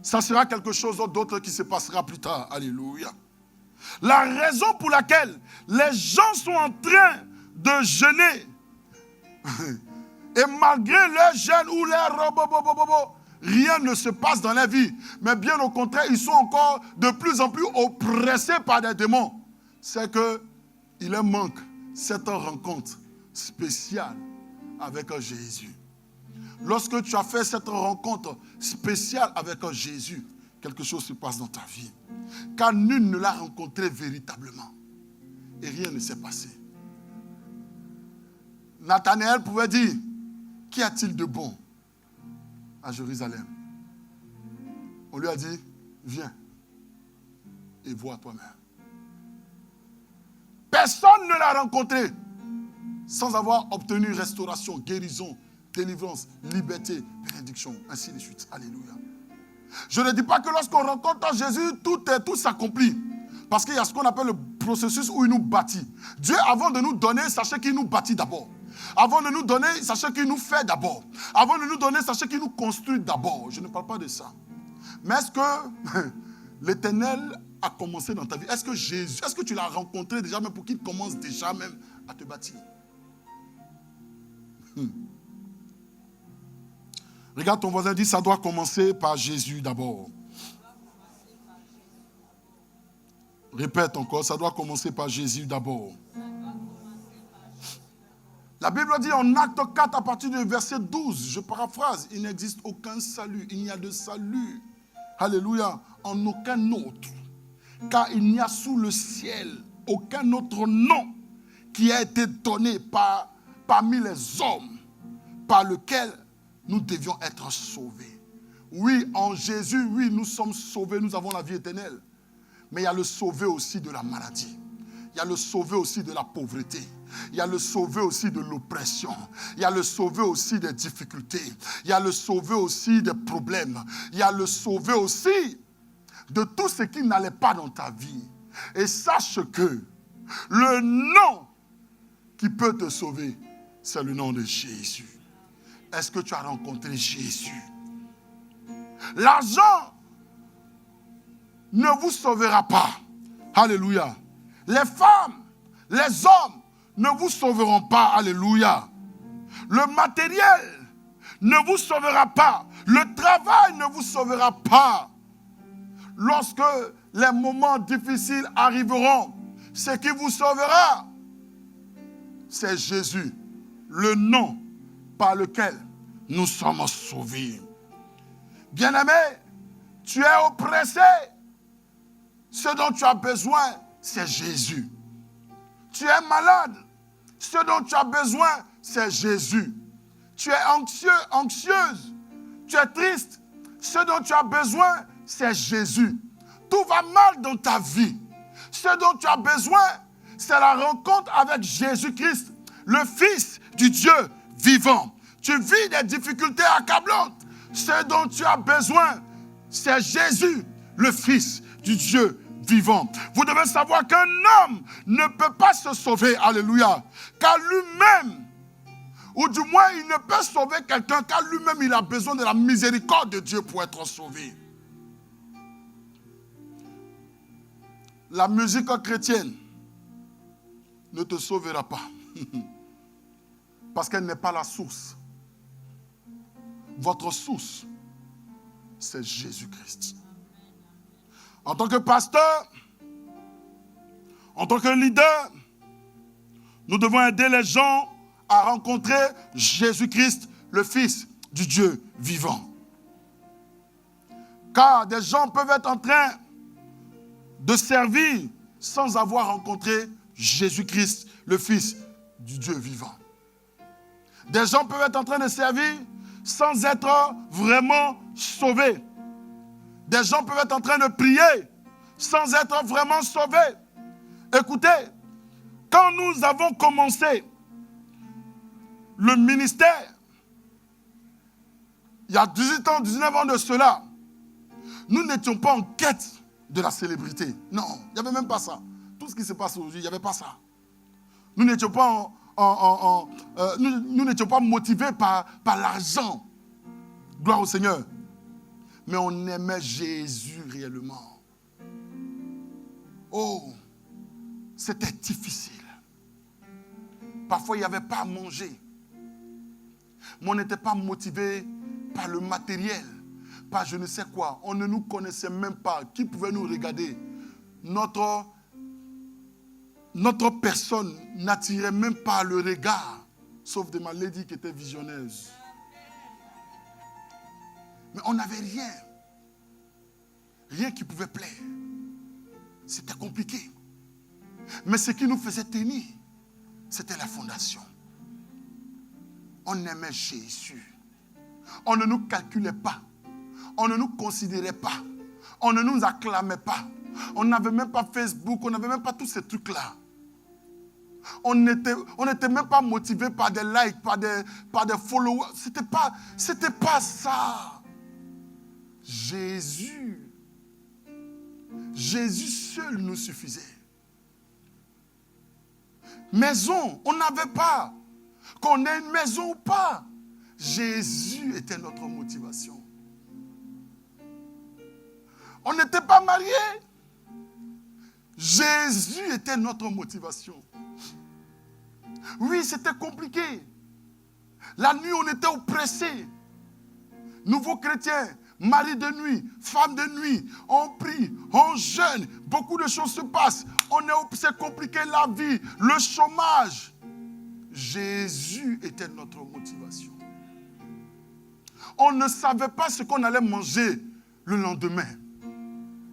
ça sera quelque chose d'autre qui se passera plus tard. Alléluia. La raison pour laquelle les gens sont en train de jeûner, et malgré leur jeûne ou leur rien ne se passe dans la vie, mais bien au contraire, ils sont encore de plus en plus oppressés par des démons, c'est qu'il leur manque cette rencontre spéciale avec Jésus. Lorsque tu as fait cette rencontre spéciale avec Jésus, quelque chose se passe dans ta vie. Car nul ne l'a rencontré véritablement. Et rien ne s'est passé. Nathanaël pouvait dire, qu'y a-t-il de bon à Jérusalem? On lui a dit, viens et vois toi-même. Personne ne l'a rencontré sans avoir obtenu restauration, guérison, délivrance, liberté, bénédiction, ainsi de suite. Alléluia. Je ne dis pas que lorsqu'on rencontre Jésus, tout s'accomplit. Parce qu'il y a ce qu'on appelle le processus où il nous bâtit. Dieu, avant de nous donner, sachez qu'il nous bâtit d'abord. Avant de nous donner, sachez qu'il nous fait d'abord. Avant de nous donner, sachez qu'il nous construit d'abord. Je ne parle pas de ça. Mais est-ce que l'Éternel a commencé dans ta vie? Est-ce que tu l'as rencontré déjà même pour qu'il commence déjà même à te bâtir? Regarde ton voisin, dit, ça doit commencer par Jésus d'abord. Répète encore, ça doit commencer par Jésus d'abord. La Bible dit en Acte 4 à partir du verset 12, je paraphrase, il n'existe aucun salut, il n'y a de salut, alléluia, en aucun autre, car il n'y a sous le ciel aucun autre nom qui a été donné parmi les hommes par lequel nous devions être sauvés. Oui, en Jésus, oui, nous sommes sauvés, nous avons la vie éternelle. Mais il y a le sauvé aussi de la maladie. Il y a le sauvé aussi de la pauvreté. Il y a le sauvé aussi de l'oppression. Il y a le sauvé aussi des difficultés. Il y a le sauvé aussi des problèmes. Il y a le sauvé aussi de tout ce qui n'allait pas dans ta vie. Et sache que le nom qui peut te sauver, c'est le nom de Jésus. Est-ce que tu as rencontré Jésus? L'argent ne vous sauvera pas. Alléluia. Les femmes, les hommes ne vous sauveront pas. Alléluia. Le matériel ne vous sauvera pas. Le travail ne vous sauvera pas. Lorsque les moments difficiles arriveront, ce qui vous sauvera, c'est Jésus, le nom par lequel nous sommes sauvés. Bien-aimé, tu es oppressé. Ce dont tu as besoin, c'est Jésus. Tu es malade. Ce dont tu as besoin, c'est Jésus. Tu es anxieux, anxieuse. Tu es triste. Ce dont tu as besoin, c'est Jésus. Tout va mal dans ta vie. Ce dont tu as besoin, c'est la rencontre avec Jésus-Christ, le Fils du Dieu vivant. Tu vis des difficultés accablantes. Ce dont tu as besoin, c'est Jésus, le Fils du Dieu vivant. Vous devez savoir qu'un homme ne peut pas se sauver, alléluia, car lui-même, ou du moins il ne peut sauver quelqu'un, car lui-même il a besoin de la miséricorde de Dieu pour être sauvé. La musique chrétienne ne te sauvera pas, parce qu'elle n'est pas la source. Votre source, c'est Jésus-Christ. En tant que pasteur, en tant que leader, nous devons aider les gens à rencontrer Jésus-Christ, le Fils du Dieu vivant. Car des gens peuvent être en train de servir sans avoir rencontré Jésus-Christ, le Fils du Dieu vivant. Des gens peuvent être en train de servir sans être vraiment sauvés. Des gens peuvent être en train de prier sans être vraiment sauvés. Écoutez, quand nous avons commencé le ministère, il y a 18 ans, 19 ans de cela, nous n'étions pas en quête de la célébrité. Non, il n'y avait même pas ça. Tout ce qui se passe aujourd'hui, il n'y avait pas ça. Nous n'étions pas, nous n'étions pas motivés par l'argent. Gloire au Seigneur. Mais on aimait Jésus réellement. Oh, c'était difficile. Parfois, il n'y avait pas à manger. Mais on n'était pas motivé par le matériel, par je ne sais quoi. On ne nous connaissait même pas. Qui pouvait nous regarder? Notre personne n'attirait même pas le regard, sauf de ma lady qui était visionneuse. Mais on n'avait rien. Rien qui pouvait plaire. C'était compliqué. Mais ce qui nous faisait tenir, c'était la fondation. On aimait Jésus. On ne nous calculait pas. On ne nous considérait pas. On ne nous acclamait pas. On n'avait même pas Facebook, on n'avait même pas tous ces trucs-là. On n'était même pas motivé par des likes, par des followers. C'était pas ça. Jésus seul nous suffisait. Maison, on n'avait pas. Qu'on ait une maison ou pas, Jésus était notre motivation. On n'était pas mariés. Jésus était notre motivation. Oui, c'était compliqué. La nuit, on était oppressés. Nouveaux chrétiens, mari de nuit, femme de nuit, on prie, on jeûne, beaucoup de choses se passent. C'est compliqué la vie, le chômage. Jésus était notre motivation. On ne savait pas ce qu'on allait manger le lendemain.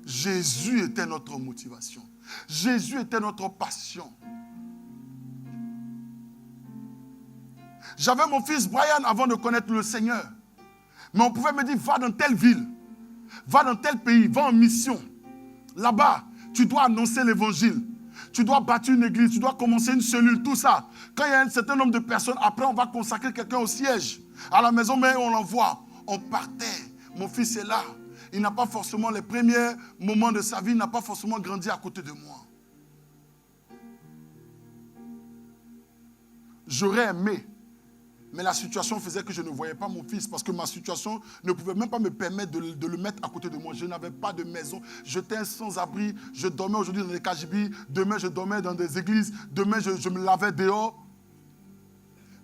Jésus était notre motivation. Jésus était notre passion. J'avais mon fils Brian avant de connaître le Seigneur. Mais on pouvait me dire, va dans telle ville, va dans tel pays, va en mission. Là-bas, tu dois annoncer l'évangile. Tu dois bâtir une église, tu dois commencer une cellule, tout ça. Quand il y a un certain nombre de personnes, après on va consacrer quelqu'un au siège. À la maison, mais on l'envoie. On partait. Mon fils est là. Il n'a pas forcément les premiers moments de sa vie, il n'a pas forcément grandi à côté de moi. J'aurais aimé, mais la situation faisait que je ne voyais pas mon fils parce que ma situation ne pouvait même pas me permettre de le mettre à côté de moi. Je n'avais pas de maison. J'étais un sans-abri. Je dormais aujourd'hui dans des KGB. Demain, je dormais dans des églises. Demain, je me lavais dehors.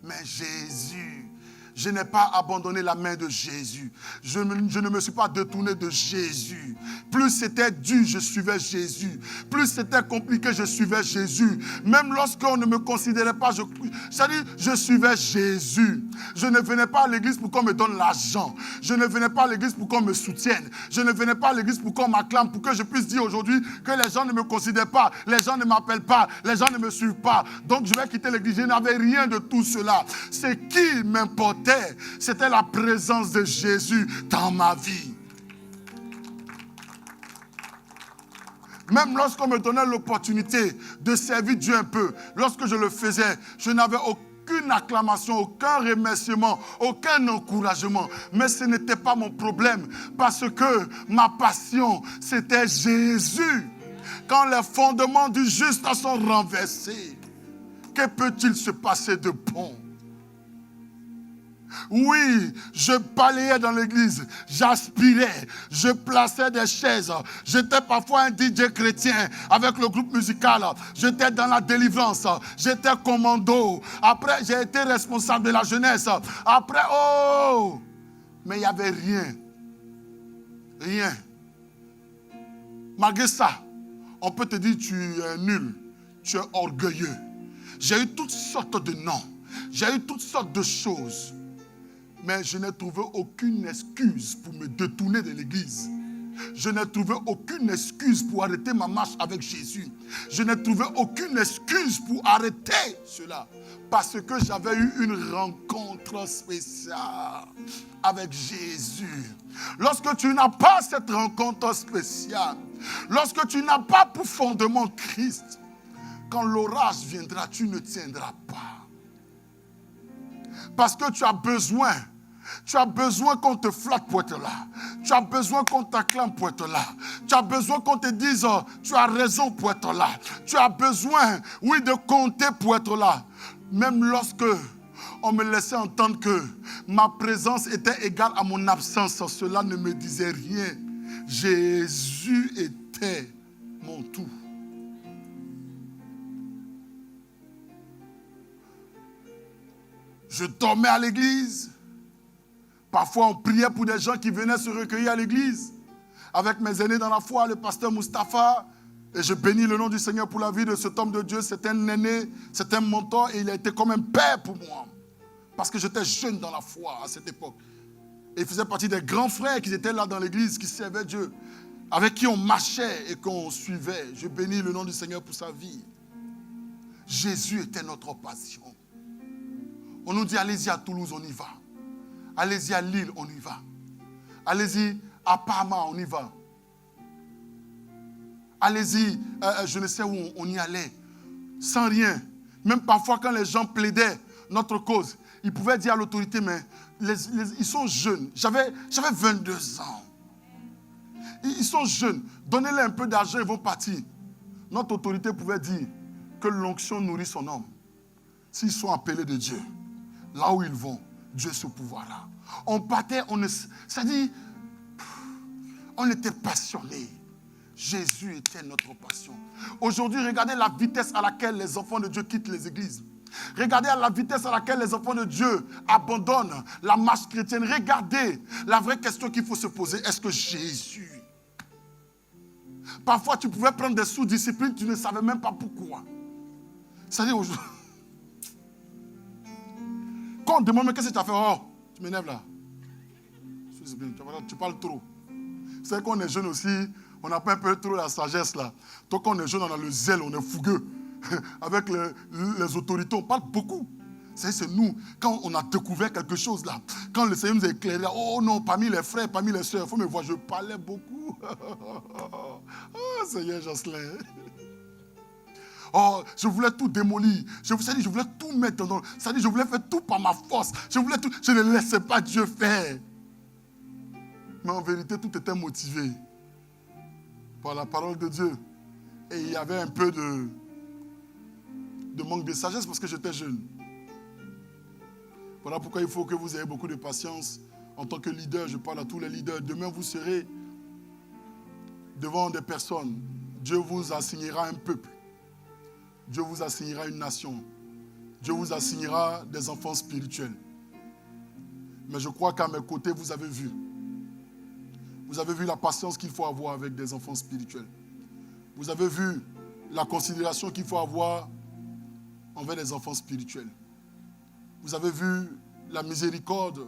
Mais Jésus, je n'ai pas abandonné la main de Jésus. Je ne me suis pas détourné de Jésus. Plus c'était dur, je suivais Jésus. Plus c'était compliqué, je suivais Jésus. Même lorsqu'on ne me considérait pas, je suivais Jésus. Je ne venais pas à l'église pour qu'on me donne l'argent. Je ne venais pas à l'église pour qu'on me soutienne. Je ne venais pas à l'église pour qu'on m'acclame, pour que je puisse dire aujourd'hui que les gens ne me considèrent pas, les gens ne m'appellent pas, les gens ne me suivent pas. Donc je vais quitter l'église. Je n'avais rien de tout cela. Ce qui m'importait, c'était la présence de Jésus dans ma vie. Même lorsqu'on me donnait l'opportunité de servir Dieu un peu, lorsque je le faisais, je n'avais aucune acclamation, aucun remerciement, aucun encouragement. Mais ce n'était pas mon problème parce que ma passion, c'était Jésus. Quand les fondements du juste sont renversés, que peut-il se passer de bon? Oui, je balayais dans l'église, j'aspirais, je plaçais des chaises. J'étais parfois un DJ chrétien avec le groupe musical. J'étais dans la délivrance, j'étais commando. Après, j'ai été responsable de la jeunesse. Après, mais il n'y avait rien. Rien. Malgré ça, on peut te dire tu es nul, tu es orgueilleux. J'ai eu toutes sortes de noms, j'ai eu toutes sortes de choses. Mais je n'ai trouvé aucune excuse pour me détourner de l'église. Je n'ai trouvé aucune excuse pour arrêter ma marche avec Jésus. Je n'ai trouvé aucune excuse pour arrêter cela. Parce que j'avais eu une rencontre spéciale avec Jésus. Lorsque tu n'as pas cette rencontre spéciale, lorsque tu n'as pas pour fondement Christ, quand l'orage viendra, tu ne tiendras pas. Parce que tu as besoin qu'on te flatte pour être là. Tu as besoin qu'on t'acclame pour être là. Tu as besoin qu'on te dise, oh, tu as raison pour être là. Tu as besoin, oui, de compter pour être là. Même lorsque on me laissait entendre que ma présence était égale à mon absence, cela ne me disait rien. Jésus était mon tout. Je dormais à l'église. Parfois, on priait pour des gens qui venaient se recueillir à l'église. Avec mes aînés dans la foi, le pasteur Mustapha. Et je bénis le nom du Seigneur pour la vie de cet homme de Dieu. C'est un aîné, c'est un mentor et il a été comme un père pour moi. Parce que j'étais jeune dans la foi à cette époque. Et il faisait partie des grands frères qui étaient là dans l'église, qui servaient Dieu. Avec qui on marchait et qu'on suivait. Je bénis le nom du Seigneur pour sa vie. Jésus était notre passion. On nous dit, allez-y à Toulouse, on y va. Allez-y à Lille, on y va. Allez-y à Parma, on y va. Allez-y, je ne sais où on y allait. Sans rien. Même parfois quand les gens plaidaient notre cause, ils pouvaient dire à l'autorité, mais ils sont jeunes. J'avais 22 ans. Ils sont jeunes. Donnez-les un peu d'argent, ils vont partir. Notre autorité pouvait dire que l'onction nourrit son homme. S'ils sont appelés de Dieu, là où ils vont, Dieu se pouvoira. On partait, c'est-à-dire, on était passionnés. Jésus était notre passion. Aujourd'hui, regardez la vitesse à laquelle les enfants de Dieu quittent les églises. Regardez à la vitesse à laquelle les enfants de Dieu abandonnent la marche chrétienne. Regardez la vraie question qu'il faut se poser. Est-ce que Jésus... Parfois, tu pouvais prendre des sous-disciplines, tu ne savais même pas pourquoi. C'est-à-dire aujourd'hui... Quand on demande, mais qu'est-ce que tu as fait? Oh, tu m'énerves là. Tu parles trop. Vous savez qu'on est jeune aussi, on n'a pas un peu trop la sagesse là. Tant qu'on est jeune, on a le zèle, on est fougueux. Avec les autorités, on parle beaucoup. C'est nous, quand on a découvert quelque chose là, quand le Seigneur nous a éclairé, oh non, parmi les frères, parmi les sœurs, il faut me voir, je parlais beaucoup. Oh Seigneur Jocelyn. Oh, je voulais tout démolir. Je voulais tout mettre dans... C'est-à-dire, je voulais faire tout par ma force. Je ne laissais pas Dieu faire. Mais en vérité, tout était motivé par la parole de Dieu. Et il y avait un peu de manque de sagesse parce que j'étais jeune. Voilà pourquoi il faut que vous ayez beaucoup de patience. En tant que leader, je parle à tous les leaders. Demain, vous serez devant des personnes. Dieu vous assignera un peuple. Dieu vous assignera une nation. Dieu vous assignera des enfants spirituels. Mais je crois qu'à mes côtés, vous avez vu. Vous avez vu la patience qu'il faut avoir avec des enfants spirituels. Vous avez vu la considération qu'il faut avoir envers les enfants spirituels. Vous avez vu la miséricorde,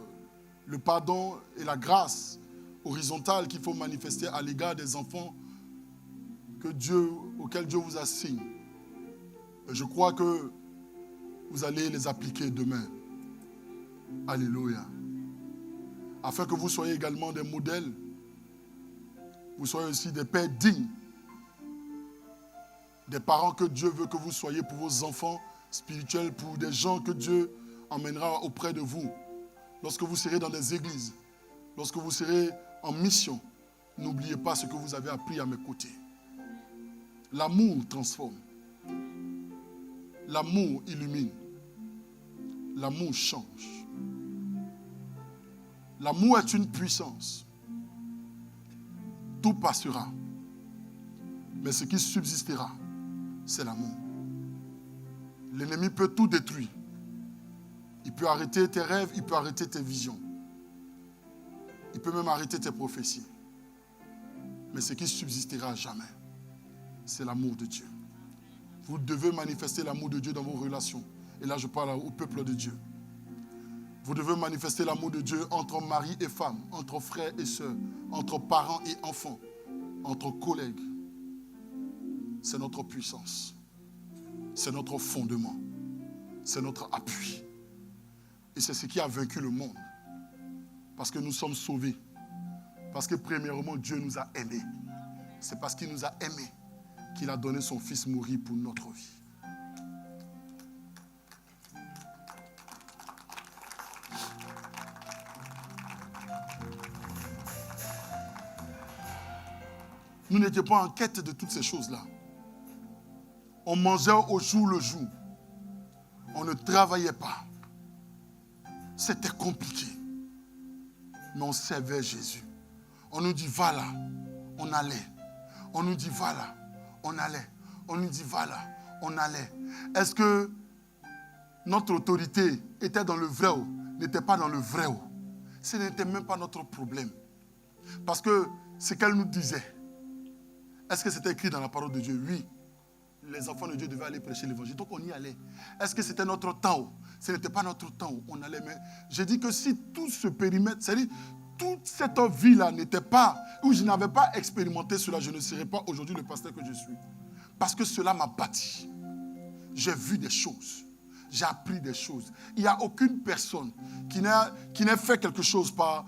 le pardon et la grâce horizontale qu'il faut manifester à l'égard des enfants auxquels Dieu vous assigne. Et je crois que vous allez les appliquer demain. Alléluia. Afin que vous soyez également des modèles. Vous soyez aussi des pères dignes. Des parents que Dieu veut que vous soyez pour vos enfants spirituels, pour des gens que Dieu emmènera auprès de vous. Lorsque vous serez dans des églises, lorsque vous serez en mission, n'oubliez pas ce que vous avez appris à mes côtés. L'amour transforme. L'amour illumine. L'amour change. L'amour est une puissance. Tout passera. Mais ce qui subsistera, c'est l'amour. L'ennemi peut tout détruire. Il peut arrêter tes rêves, il peut arrêter tes visions. Il peut même arrêter tes prophéties. Mais ce qui subsistera à jamais, c'est l'amour de Dieu. Vous devez manifester l'amour de Dieu dans vos relations. Et là, je parle au peuple de Dieu. Vous devez manifester l'amour de Dieu entre mari et femme, entre frères et sœurs, entre parents et enfants, entre collègues. C'est notre puissance. C'est notre fondement. C'est notre appui. Et c'est ce qui a vaincu le monde. Parce que nous sommes sauvés. Parce que premièrement, Dieu nous a aimés. C'est parce qu'il nous a aimés qu'il a donné son Fils mourir pour notre vie. Nous n'étions pas en quête de toutes ces choses-là. On mangeait au jour le jour. On ne travaillait pas. C'était compliqué. Mais on servait Jésus. On nous dit, va là. On allait. On nous dit, va là. On allait. On nous dit, va là. On allait. Est-ce que notre autorité était dans le vrai ou n'était pas dans le vrai ou? Ce n'était même pas notre problème. Parce que ce qu'elle nous disait, est-ce que c'était écrit dans la parole de Dieu? Oui. Les enfants de Dieu devaient aller prêcher l'évangile. Donc on y allait. Est-ce que c'était notre temps? Ce n'était pas notre temps où on allait. Mais j'ai dit que si tout ce périmètre, c'est-à-dire toute cette vie-là n'était pas, où je n'avais pas expérimenté cela, je ne serais pas aujourd'hui le pasteur que je suis. Parce que cela m'a bâti. J'ai vu des choses. J'ai appris des choses. Il n'y a aucune personne qui n'ait fait quelque chose par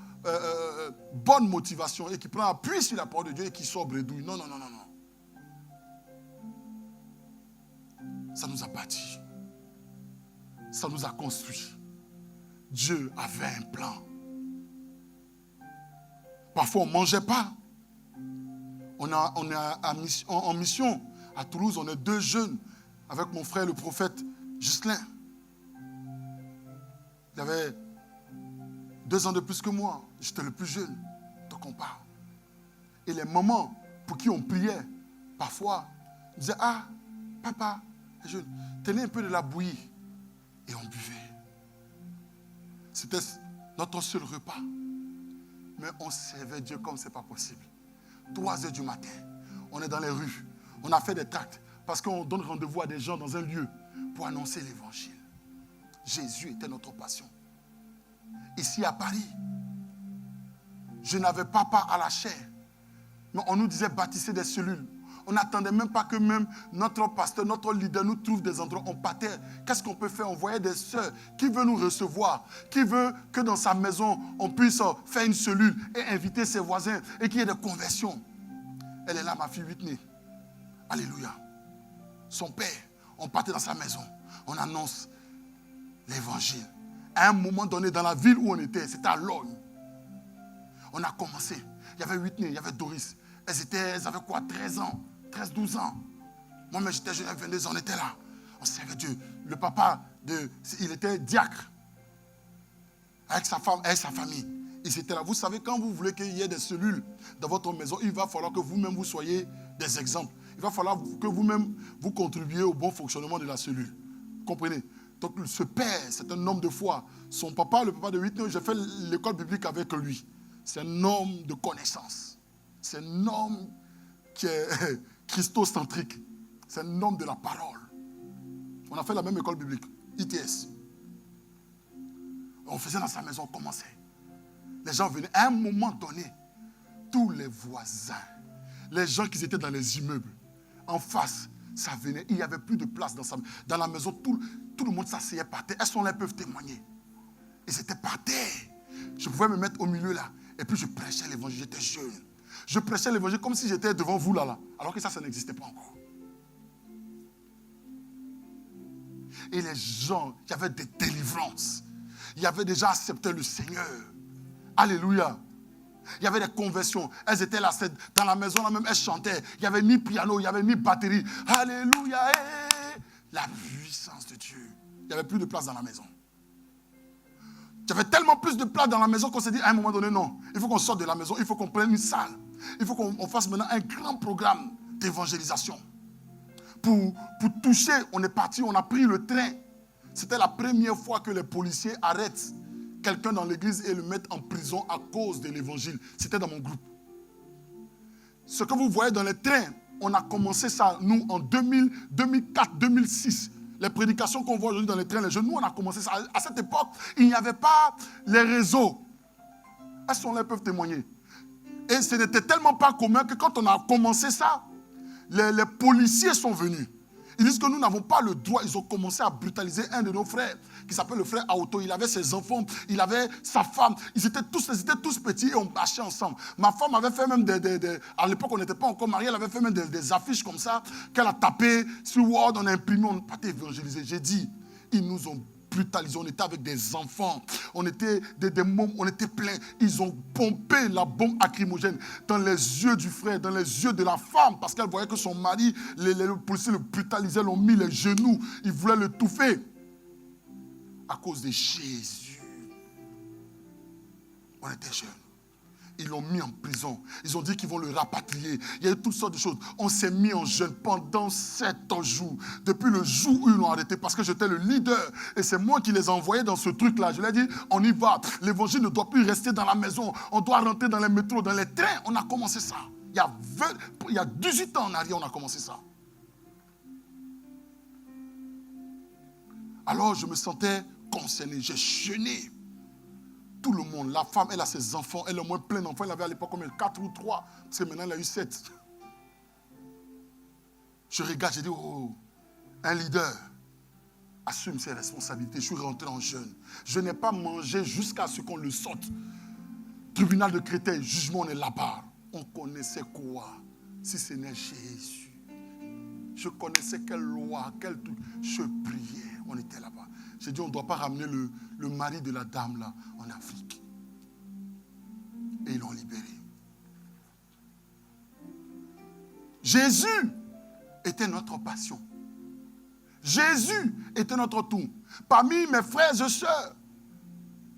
bonne motivation et qui prend appui sur la parole de Dieu et qui sort bredouille. Non, non, non, non, non. Ça nous a bâti. Ça nous a construit. Dieu avait un plan. Parfois, on ne mangeait pas. On est en mission. À Toulouse, on est 2 jeunes avec mon frère, le prophète Ghislain. Il avait 2 ans de plus que moi. J'étais le plus jeune. Donc on parle. Et les mamans pour qui on priait, parfois, disaient, ah, papa, je tenais un peu de la bouillie. Et on buvait. C'était notre seul repas. Mais on servait Dieu comme ce n'est pas possible. 3 heures du matin, on est dans les rues. On a fait des tracts parce qu'on donne rendez-vous à des gens dans un lieu pour annoncer l'évangile. Jésus était notre passion. Ici à Paris, je n'avais pas part à la chair. Mais on nous disait bâtissez des cellules. On n'attendait même pas que même notre pasteur, notre leader nous trouve des endroits. On partait. Qu'est-ce qu'on peut faire? On voyait des sœurs qui veulent nous recevoir, qui veut que dans sa maison, on puisse faire une cellule et inviter ses voisins et qu'il y ait des conversions. Elle est là, ma fille Whitney. Alléluia. Son père, on partait dans sa maison. On annonce l'évangile. À un moment donné, dans la ville où on était, c'était à Logne. On a commencé. Il y avait Whitney, il y avait Doris. Elles avaient quoi? 13 ans. 13-12 ans. Moi-même, j'étais jeune, à 22 ans, on était là. On servait Dieu. Le papa, il était diacre. Avec sa femme, avec sa famille. Ils étaient là. Vous savez, quand vous voulez qu'il y ait des cellules dans votre maison, il va falloir que vous-même, vous soyez des exemples. Il va falloir que vous-même, vous contribuiez au bon fonctionnement de la cellule. Vous comprenez? Donc, ce père, c'est un homme de foi. Son papa, le papa de Whitney, j'ai fait l'école biblique avec lui. C'est un homme de connaissance. C'est un homme qui est christocentrique. C'est un homme de la parole. On a fait la même école biblique, ITS. On faisait dans sa maison, on commençait. Les gens venaient. À un moment donné, tous les voisins, les gens qui étaient dans les immeubles, en face, ça venait. Il n'y avait plus de place dans la maison. Tout le monde s'asseyait par terre. Elles sont là, elles peuvent témoigner. Ils étaient par terre. Je pouvais me mettre au milieu là. Et puis je prêchais l'évangile. J'étais jeune. Je prêchais l'évangile comme si j'étais devant vous là. Alors que ça n'existait pas encore. Et les gens, il y avait des délivrances. Il y avait déjà accepté le Seigneur. Alléluia. Il y avait des conversions. Elles étaient là, dans la maison là même, elles chantaient. Il n'y avait ni piano, il n'y avait ni batterie. Alléluia. La puissance de Dieu. Il n'y avait plus de place dans la maison. Il y avait tellement plus de place dans la maison qu'on s'est dit à un moment donné, non. Il faut qu'on sorte de la maison, il faut qu'on prenne une salle. Il faut qu'on fasse maintenant un grand programme d'évangélisation. Pour toucher, on est parti, on a pris le train. C'était la première fois que les policiers arrêtent quelqu'un dans l'église et le mettent en prison à cause de l'évangile. C'était dans mon groupe. Ce que vous voyez dans les trains, on a commencé ça, nous, en 2004, 2006. Les prédications qu'on voit aujourd'hui dans les trains, les jeunes, nous on a commencé ça. À cette époque, il n'y avait pas les réseaux. Elles sont là, elles peuvent témoigner. Et ce n'était tellement pas commun que quand on a commencé ça, les policiers sont venus. Ils disent que nous n'avons pas le droit. Ils ont commencé à brutaliser un de nos frères, qui s'appelle le frère Aoto. Il avait ses enfants, il avait sa femme. Ils étaient tous petits et on marchait ensemble. Ma femme avait fait même à l'époque, on n'était pas encore mariés, elle avait fait même des affiches comme ça, qu'elle a tapé sur Word, on a imprimé, on n'a pas été évangélisé. J'ai dit, ils nous ont brutalisés. On était avec des enfants, on était des mômes, on était pleins. Ils ont pompé la bombe lacrymogène dans les yeux du frère, dans les yeux de la femme, parce qu'elle voyait que son mari, les policiers le brutalisaient, l'ont mis les genoux, ils voulaient le touffer. À cause de Jésus. On était jeunes. Ils l'ont mis en prison. Ils ont dit qu'ils vont le rapatrier. Il y a eu toutes sortes de choses. On s'est mis en jeûne pendant 7 jours. Depuis le jour où ils l'ont arrêté, parce que j'étais le leader. Et c'est moi qui les ai envoyés dans ce truc-là. Je leur ai dit, on y va. L'évangile ne doit plus rester dans la maison. On doit rentrer dans les métros, dans les trains. On a commencé ça. Il y a 18 ans en arrière, on a commencé ça. Alors je me sentais concerné. J'ai jeûné. Tout le monde, la femme, elle a ses enfants, elle a au moins plein d'enfants. Elle avait à l'époque combien 4 ou 3, parce que maintenant elle a eu 7. Je regarde, j'ai dit, oh, un leader assume ses responsabilités. Je suis rentré en jeûne. Je n'ai pas mangé jusqu'à ce qu'on le sorte. Tribunal de Créteil, jugement, on est là-bas. On connaissait quoi si ce n'est Jésus? Je connaissais quelle loi, quel truc. Je priais, on était là-bas. J'ai dit, on ne doit pas ramener le mari de la dame là en Afrique. Et ils l'ont libéré. Jésus était notre passion. Jésus était notre tout. Parmi mes frères et sœurs,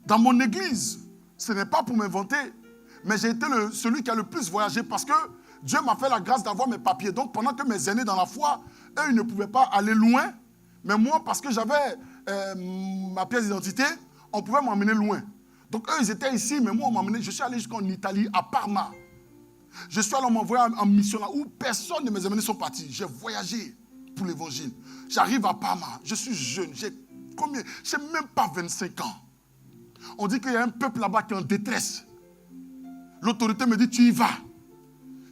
dans mon église, ce n'est pas pour m'inventer, mais j'ai été celui qui a le plus voyagé parce que Dieu m'a fait la grâce d'avoir mes papiers. Donc pendant que mes aînés dans la foi, eux, ils ne pouvaient pas aller loin, mais moi, parce que j'avais ma pièce d'identité, on pouvait m'emmener loin. Donc eux, ils étaient ici, mais moi, on m'emmenait. Je suis allé jusqu'en Italie, à Parma. Je suis allé m'envoyer en mission là, où personne de mes amis sont partis. J'ai voyagé pour l'évangile. J'arrive à Parma, je suis jeune, j'ai même pas 25 ans. On dit qu'il y a un peuple là-bas qui est en détresse. L'autorité me dit, tu y vas.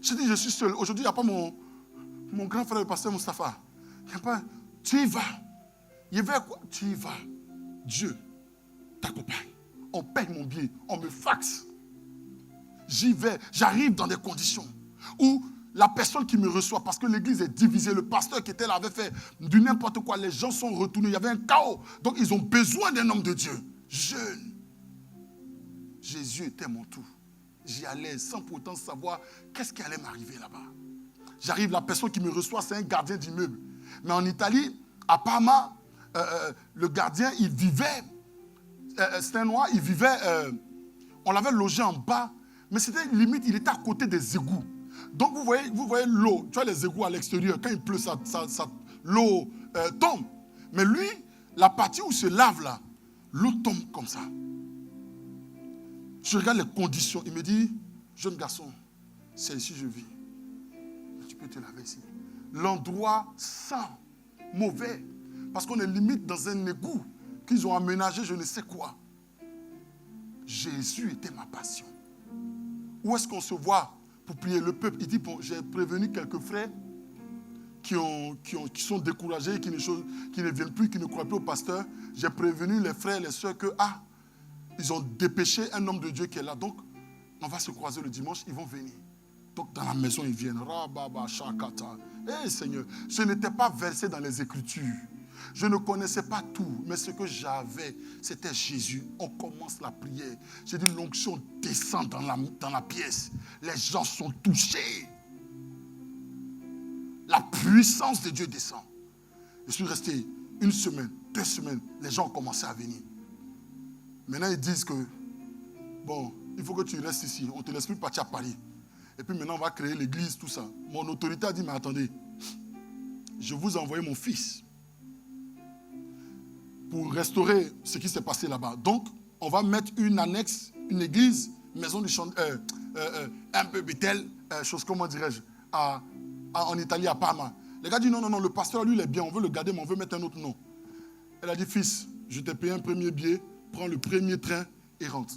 Je dis, je suis seul. Aujourd'hui, il n'y a pas mon grand frère, le pasteur Moustapha. Il n'y a pas, tu y vas. Il va quoi? Tu y vas. Dieu t'accompagne. On paye mon billet, on me faxe. J'y vais, j'arrive dans des conditions où la personne qui me reçoit, parce que l'église est divisée, le pasteur qui était là avait fait du n'importe quoi, les gens sont retournés, il y avait un chaos. Donc ils ont besoin d'un homme de Dieu, jeune. Jésus était mon tout. J'y allais sans pourtant savoir qu'est-ce qui allait m'arriver là-bas. J'arrive, la personne qui me reçoit, c'est un gardien d'immeuble. Mais en Italie, à Parma, le gardien, il vivait, c'était un noir, il vivait, on l'avait logé en bas, mais c'était limite, il était à côté des égouts. Donc vous voyez l'eau, tu vois les égouts à l'extérieur, quand il pleut, l'eau tombe. Mais lui, la partie où se lave là, l'eau tombe comme ça. Je regarde les conditions, il me dit, jeune garçon, c'est ici que je vis. Tu peux te laver ici. L'endroit sent mauvais, parce qu'on est limite dans un égout qu'ils ont aménagé je ne sais quoi. Jésus était ma passion. Où est-ce qu'on se voit pour prier le peuple? Il dit, bon, j'ai prévenu quelques frères qui sont découragés, qui ne viennent plus, qui ne croient plus au pasteur. J'ai prévenu les frères et les sœurs que, ils ont dépêché un homme de Dieu qui est là. Donc, on va se croiser le dimanche, ils vont venir. Donc, dans la maison, ils viennent. Seigneur, je n'étais pas versé dans les Écritures. Je ne connaissais pas tout, mais ce que j'avais, c'était Jésus. On commence la prière. J'ai dit, l'onction descend dans la pièce. Les gens sont touchés. La puissance de Dieu descend. Je suis resté 1 semaine, 2 semaines. Les gens ont commencé à venir. Maintenant, ils disent que, bon, il faut que tu restes ici. On ne te laisse plus partir à Paris. Et puis maintenant, on va créer l'église, tout ça. Mon autorité a dit, mais attendez, je vous ai envoyé mon fils pour restaurer ce qui s'est passé là-bas. Donc, on va mettre une annexe, une église, maison du chant, un peu Bethel, chose, comment dirais-je, en Italie, à Parma. Les gars disent non, le pasteur, lui, il est bien, on veut le garder, mais on veut mettre un autre nom. Elle a dit, fils, je t'ai payé un premier billet, prends le premier train et rentre.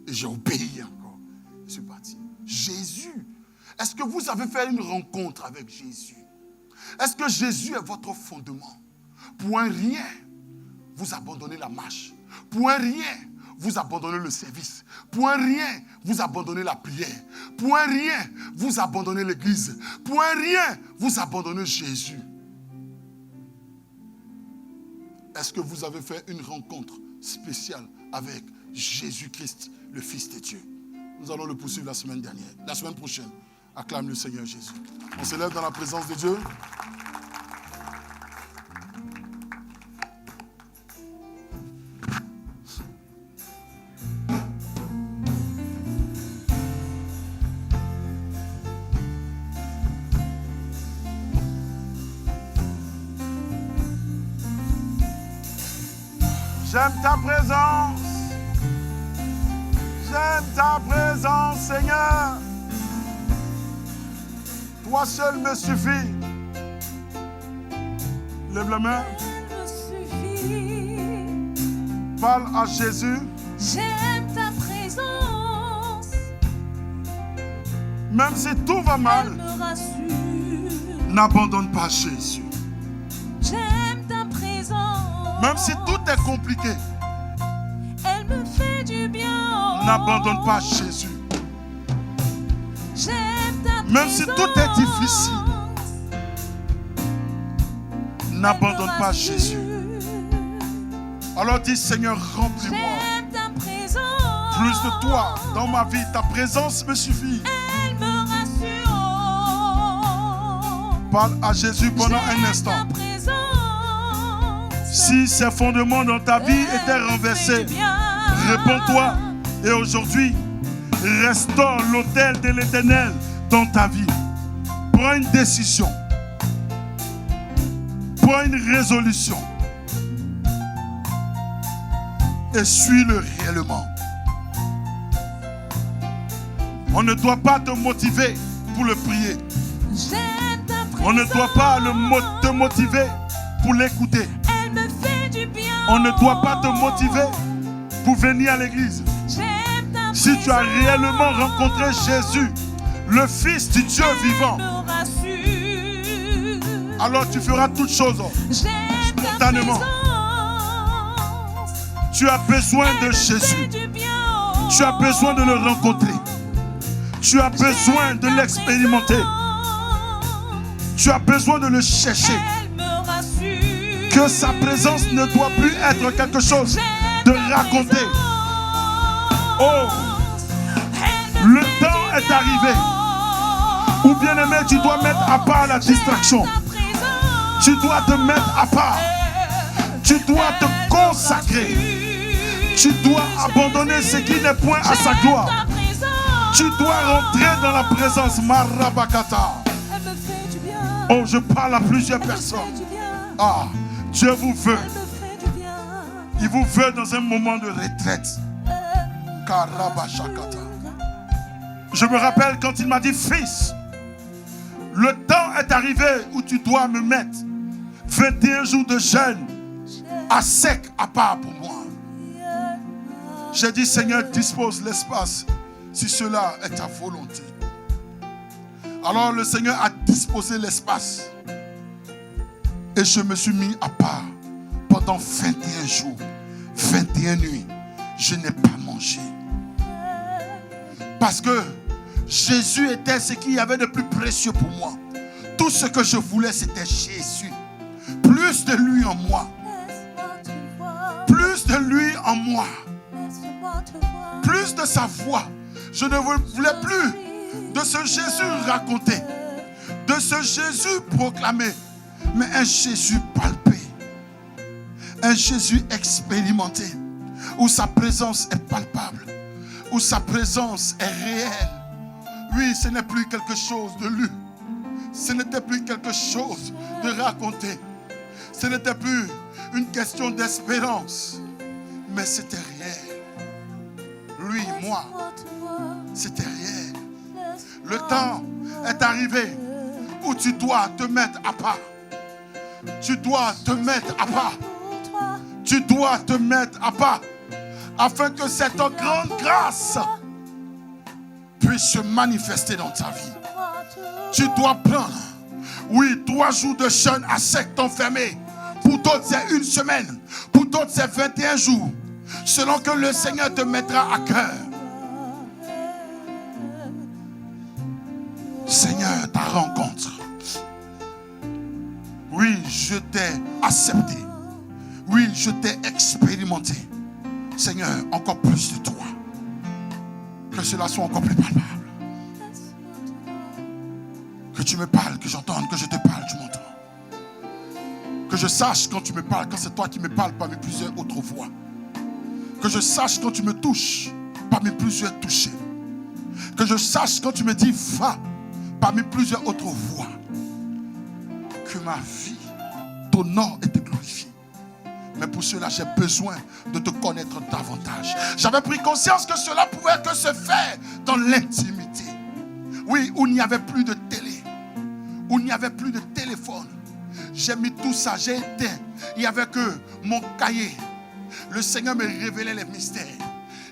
Et j'ai obéi encore. Je suis parti. Jésus. Est-ce que vous avez fait une rencontre avec Jésus? Est-ce que Jésus est votre fondement? Pour un rien, vous abandonnez la marche. Pour un rien, vous abandonnez le service. Pour un rien, vous abandonnez la prière. Pour un rien, vous abandonnez l'église. Pour un rien, vous abandonnez Jésus. Est-ce que vous avez fait une rencontre spéciale avec Jésus-Christ, le Fils de Dieu? Nous allons le poursuivre la semaine prochaine. Acclame le Seigneur Jésus. On s'élève dans la présence de Dieu. J'aime ta présence. J'aime ta présence, Seigneur. Toi seul me suffit. Lève la main. Parle à Jésus. J'aime ta présence. Même si tout va mal, Elle me rassure. n'abandonne pas Jésus. J'aime ta présence. Même si tout est compliqué, Elle me fait du bien. n'abandonne pas Jésus. J'aime ta présence. Même si tout est difficile, n'abandonne pas Jésus. Alors dis, Seigneur, remplis-moi. J'aime ta présence. Plus de toi dans ma vie, ta présence me suffit. Elle me rassure. Parle à Jésus pendant un instant. Ta présence. Si ces fondements dans ta vie étaient renversés, réponds-toi. Et aujourd'hui, restaure l'autel de l'Éternel dans ta vie. Prends une décision. Prends une résolution. Et suis-le réellement. On ne doit pas te motiver pour le prier. J'aime ta présence. On ne doit pas te motiver pour l'écouter. Elle me fait du bien. On ne doit pas te motiver pour venir à l'église. J'aime ta Si tu as présence. réellement rencontré Jésus, le Fils du Dieu vivant, Elle me rassure. alors tu feras toutes choses J'aime ta spontanément. présence. Tu as besoin de Elle me fait Jésus. du bien. Tu as besoin de le rencontrer. Tu as besoin de l'expérimenter. Tu as besoin de le chercher. Elle me rassure. Que sa présence ne doit plus être quelque chose de raconter. Oh, le temps est arrivé. Ou bien aimé, tu dois mettre à part la distraction. Tu dois te mettre à part. Tu dois te consacrer. Tu dois abandonner ce qui n'est point à sa gloire. Tu dois rentrer dans la présence Marabakata. Elle me fait du bien. Oh, je parle à plusieurs Elle me personnes. fait du bien. Ah, Dieu vous veut. Elle me fait du bien. Il vous veut dans un moment de retraite. Karabashakata. Je me rappelle quand il m'a dit, fils, le temps est arrivé où tu dois me mettre 21 jours de jeûne à sec à part pour moi. J'ai dit, Seigneur, dispose l'espace si cela est ta volonté. Alors le Seigneur a disposé l'espace et je me suis mis à part pendant 21 jours, 21 nuits. Je n'ai pas mangé. Parce que Jésus était ce qu'il y avait de plus précieux pour moi. Tout ce que je voulais, c'était Jésus. Plus de lui en moi. Plus de lui en moi. Plus de sa voix. Je ne voulais plus de ce Jésus raconté, de ce Jésus proclamé, mais un Jésus palpé, un Jésus expérimenté, où sa présence est palpable, où sa présence est réelle. Oui, ce n'est plus quelque chose de lu, ce n'était plus quelque chose de raconté, ce n'était plus une question d'espérance, mais c'était réel. Lui, moi, c'était réel. Le temps est arrivé où tu dois te mettre à part. Tu dois te mettre à part. Tu dois te mettre à part. Afin que cette grande grâce puisse se manifester dans ta vie. Tu dois prendre, oui, 3 jours de jeûne à sec enfermé. Pour d'autres, c'est 1 semaine. Pour d'autres, c'est 21 jours. Selon que le Seigneur te mettra à cœur. Seigneur, ta rencontre. Oui, je t'ai accepté. Oui, je t'ai expérimenté. Seigneur, encore plus de toi. Que cela soit encore plus palpable. Que tu me parles, que j'entende, que je te parle, tu m'entends. Que je sache quand tu me parles, quand c'est toi qui me parles parmi plusieurs autres voix. Que je sache quand tu me touches parmi plusieurs touchés. Que je sache quand tu me dis va parmi plusieurs autres voix. Que ma vie t'honore et te glorifie. Mais pour cela, j'ai besoin de te connaître davantage. J'avais pris conscience que cela pouvait que se faire dans l'intimité. Oui, où il n'y avait plus de télé. Où il n'y avait plus de téléphone. J'ai mis tout ça, j'ai éteint. Il n'y avait que mon cahier. Le Seigneur me révélait les mystères.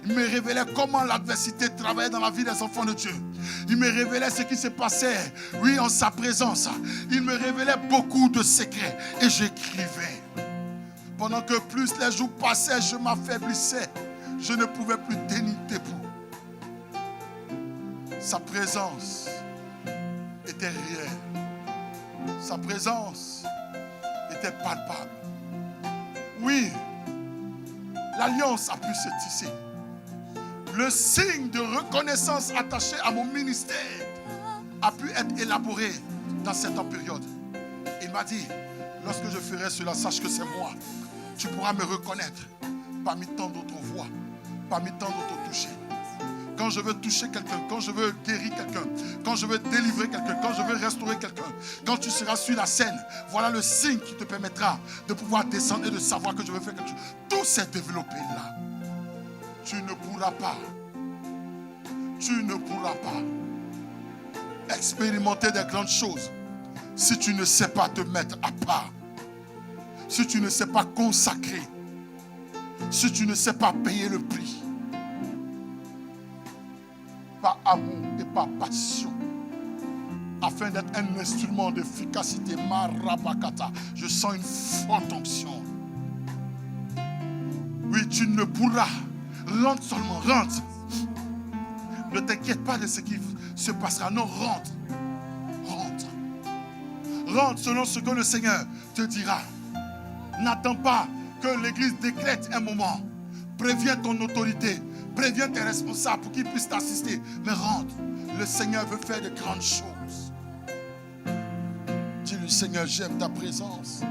Il me révélait comment l'adversité travaillait dans la vie des enfants de Dieu. Il me révélait ce qui se passait, oui, en sa présence. Il me révélait beaucoup de secrets. Et j'écrivais. Pendant que plus les jours passaient, je m'affaiblissais. Je ne pouvais plus tenir debout. Sa présence était réelle. Sa présence était palpable. Oui, l'alliance a pu se tisser. Le signe de reconnaissance attaché à mon ministère a pu être élaboré dans cette période. Il m'a dit, lorsque je ferai cela, sache que c'est moi. Tu pourras me reconnaître parmi tant d'autres voix, parmi tant d'autres touchés. Quand je veux toucher quelqu'un, quand je veux guérir quelqu'un, quand je veux délivrer quelqu'un, quand je veux restaurer quelqu'un, quand tu seras sur la scène, voilà le signe qui te permettra de pouvoir descendre et de savoir que je veux faire quelque chose. Tout s'est développé là. Tu ne pourras pas expérimenter des grandes choses si tu ne sais pas te mettre à part, si tu ne sais pas consacrer, si tu ne sais pas payer le prix. Par amour et par passion, afin d'être un instrument d'efficacité. Marabakata, je sens une forte onction. Oui, tu ne pourras. Rentre seulement, rentre. Ne t'inquiète pas de ce qui se passera. Non, rentre. Rentre. Rentre selon ce que le Seigneur te dira. N'attends pas que l'Église décrète un moment. Préviens ton autorité. Préviens tes responsables pour qu'ils puissent t'assister. Mais rentre. Le Seigneur veut faire de grandes choses. Dis-lui, Seigneur, j'aime ta présence.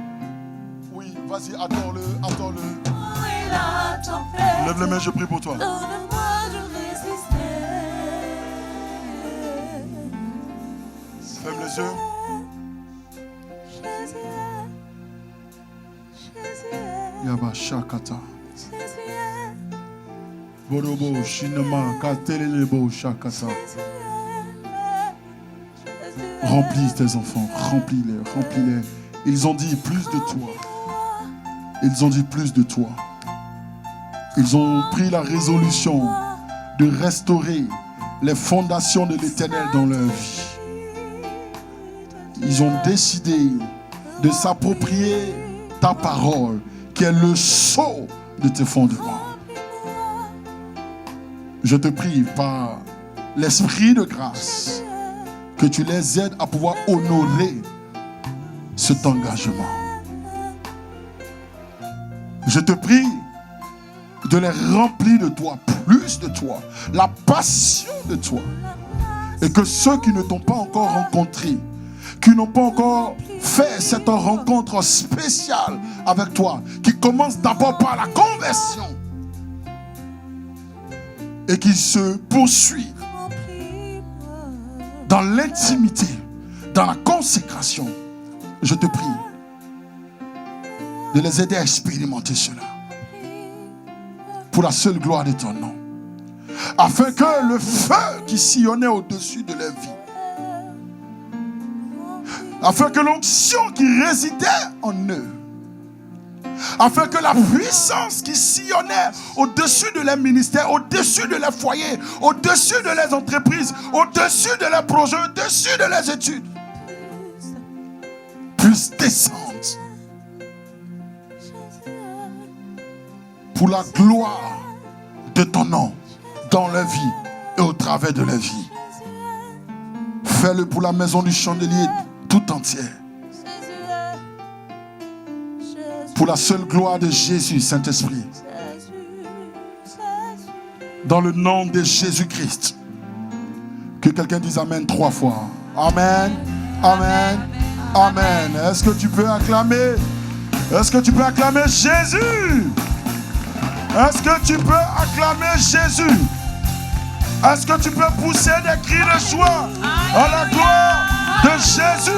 Oui, vas-y, adore-le, adore-le. Lève les mains, je prie pour toi. Ferme les yeux. Yaba Shakata. Borobo Shinama Katelelebo Shakata. Remplis tes enfants, remplis-les, remplis-les. Ils ont dit plus de toi. Ils ont dit plus de toi. Ils ont pris la résolution de restaurer les fondations de l'Éternel dans leur vie. Ils ont décidé de s'approprier ta parole, qui est le sceau de tes fondements. Je te prie par l'esprit de grâce que tu les aides à pouvoir honorer cet engagement. Je te prie de les remplir de toi, plus de toi, la passion de toi. Et que ceux qui ne t'ont pas encore rencontré, qui n'ont pas encore fait cette rencontre spéciale avec toi, qui commence d'abord par la conversion et qui se poursuit dans l'intimité, dans la consécration, je te prie de les aider à expérimenter cela pour la seule gloire de ton nom, afin que le feu qui sillonnait au-dessus de leur vie Afin que l'onction qui résidait en eux, afin que la puissance qui sillonnait au-dessus de leurs ministères, au-dessus de leurs foyers, au-dessus de leurs entreprises, au-dessus de leurs projets, au-dessus de leurs études, puisse descendre pour la gloire de ton nom dans leur vie et au travers de leur vie. Fais-le pour la maison du chandelier tout entière. Pour la seule gloire de Jésus, Saint-Esprit. Dans le nom de Jésus-Christ. Que quelqu'un dise Amen 3 fois. Amen, Amen, Amen. Est-ce que tu peux acclamer? Est-ce que tu peux acclamer Jésus? Est-ce que tu peux acclamer Jésus? Est-ce que tu peux pousser des cris de joie à la gloire de Jésus?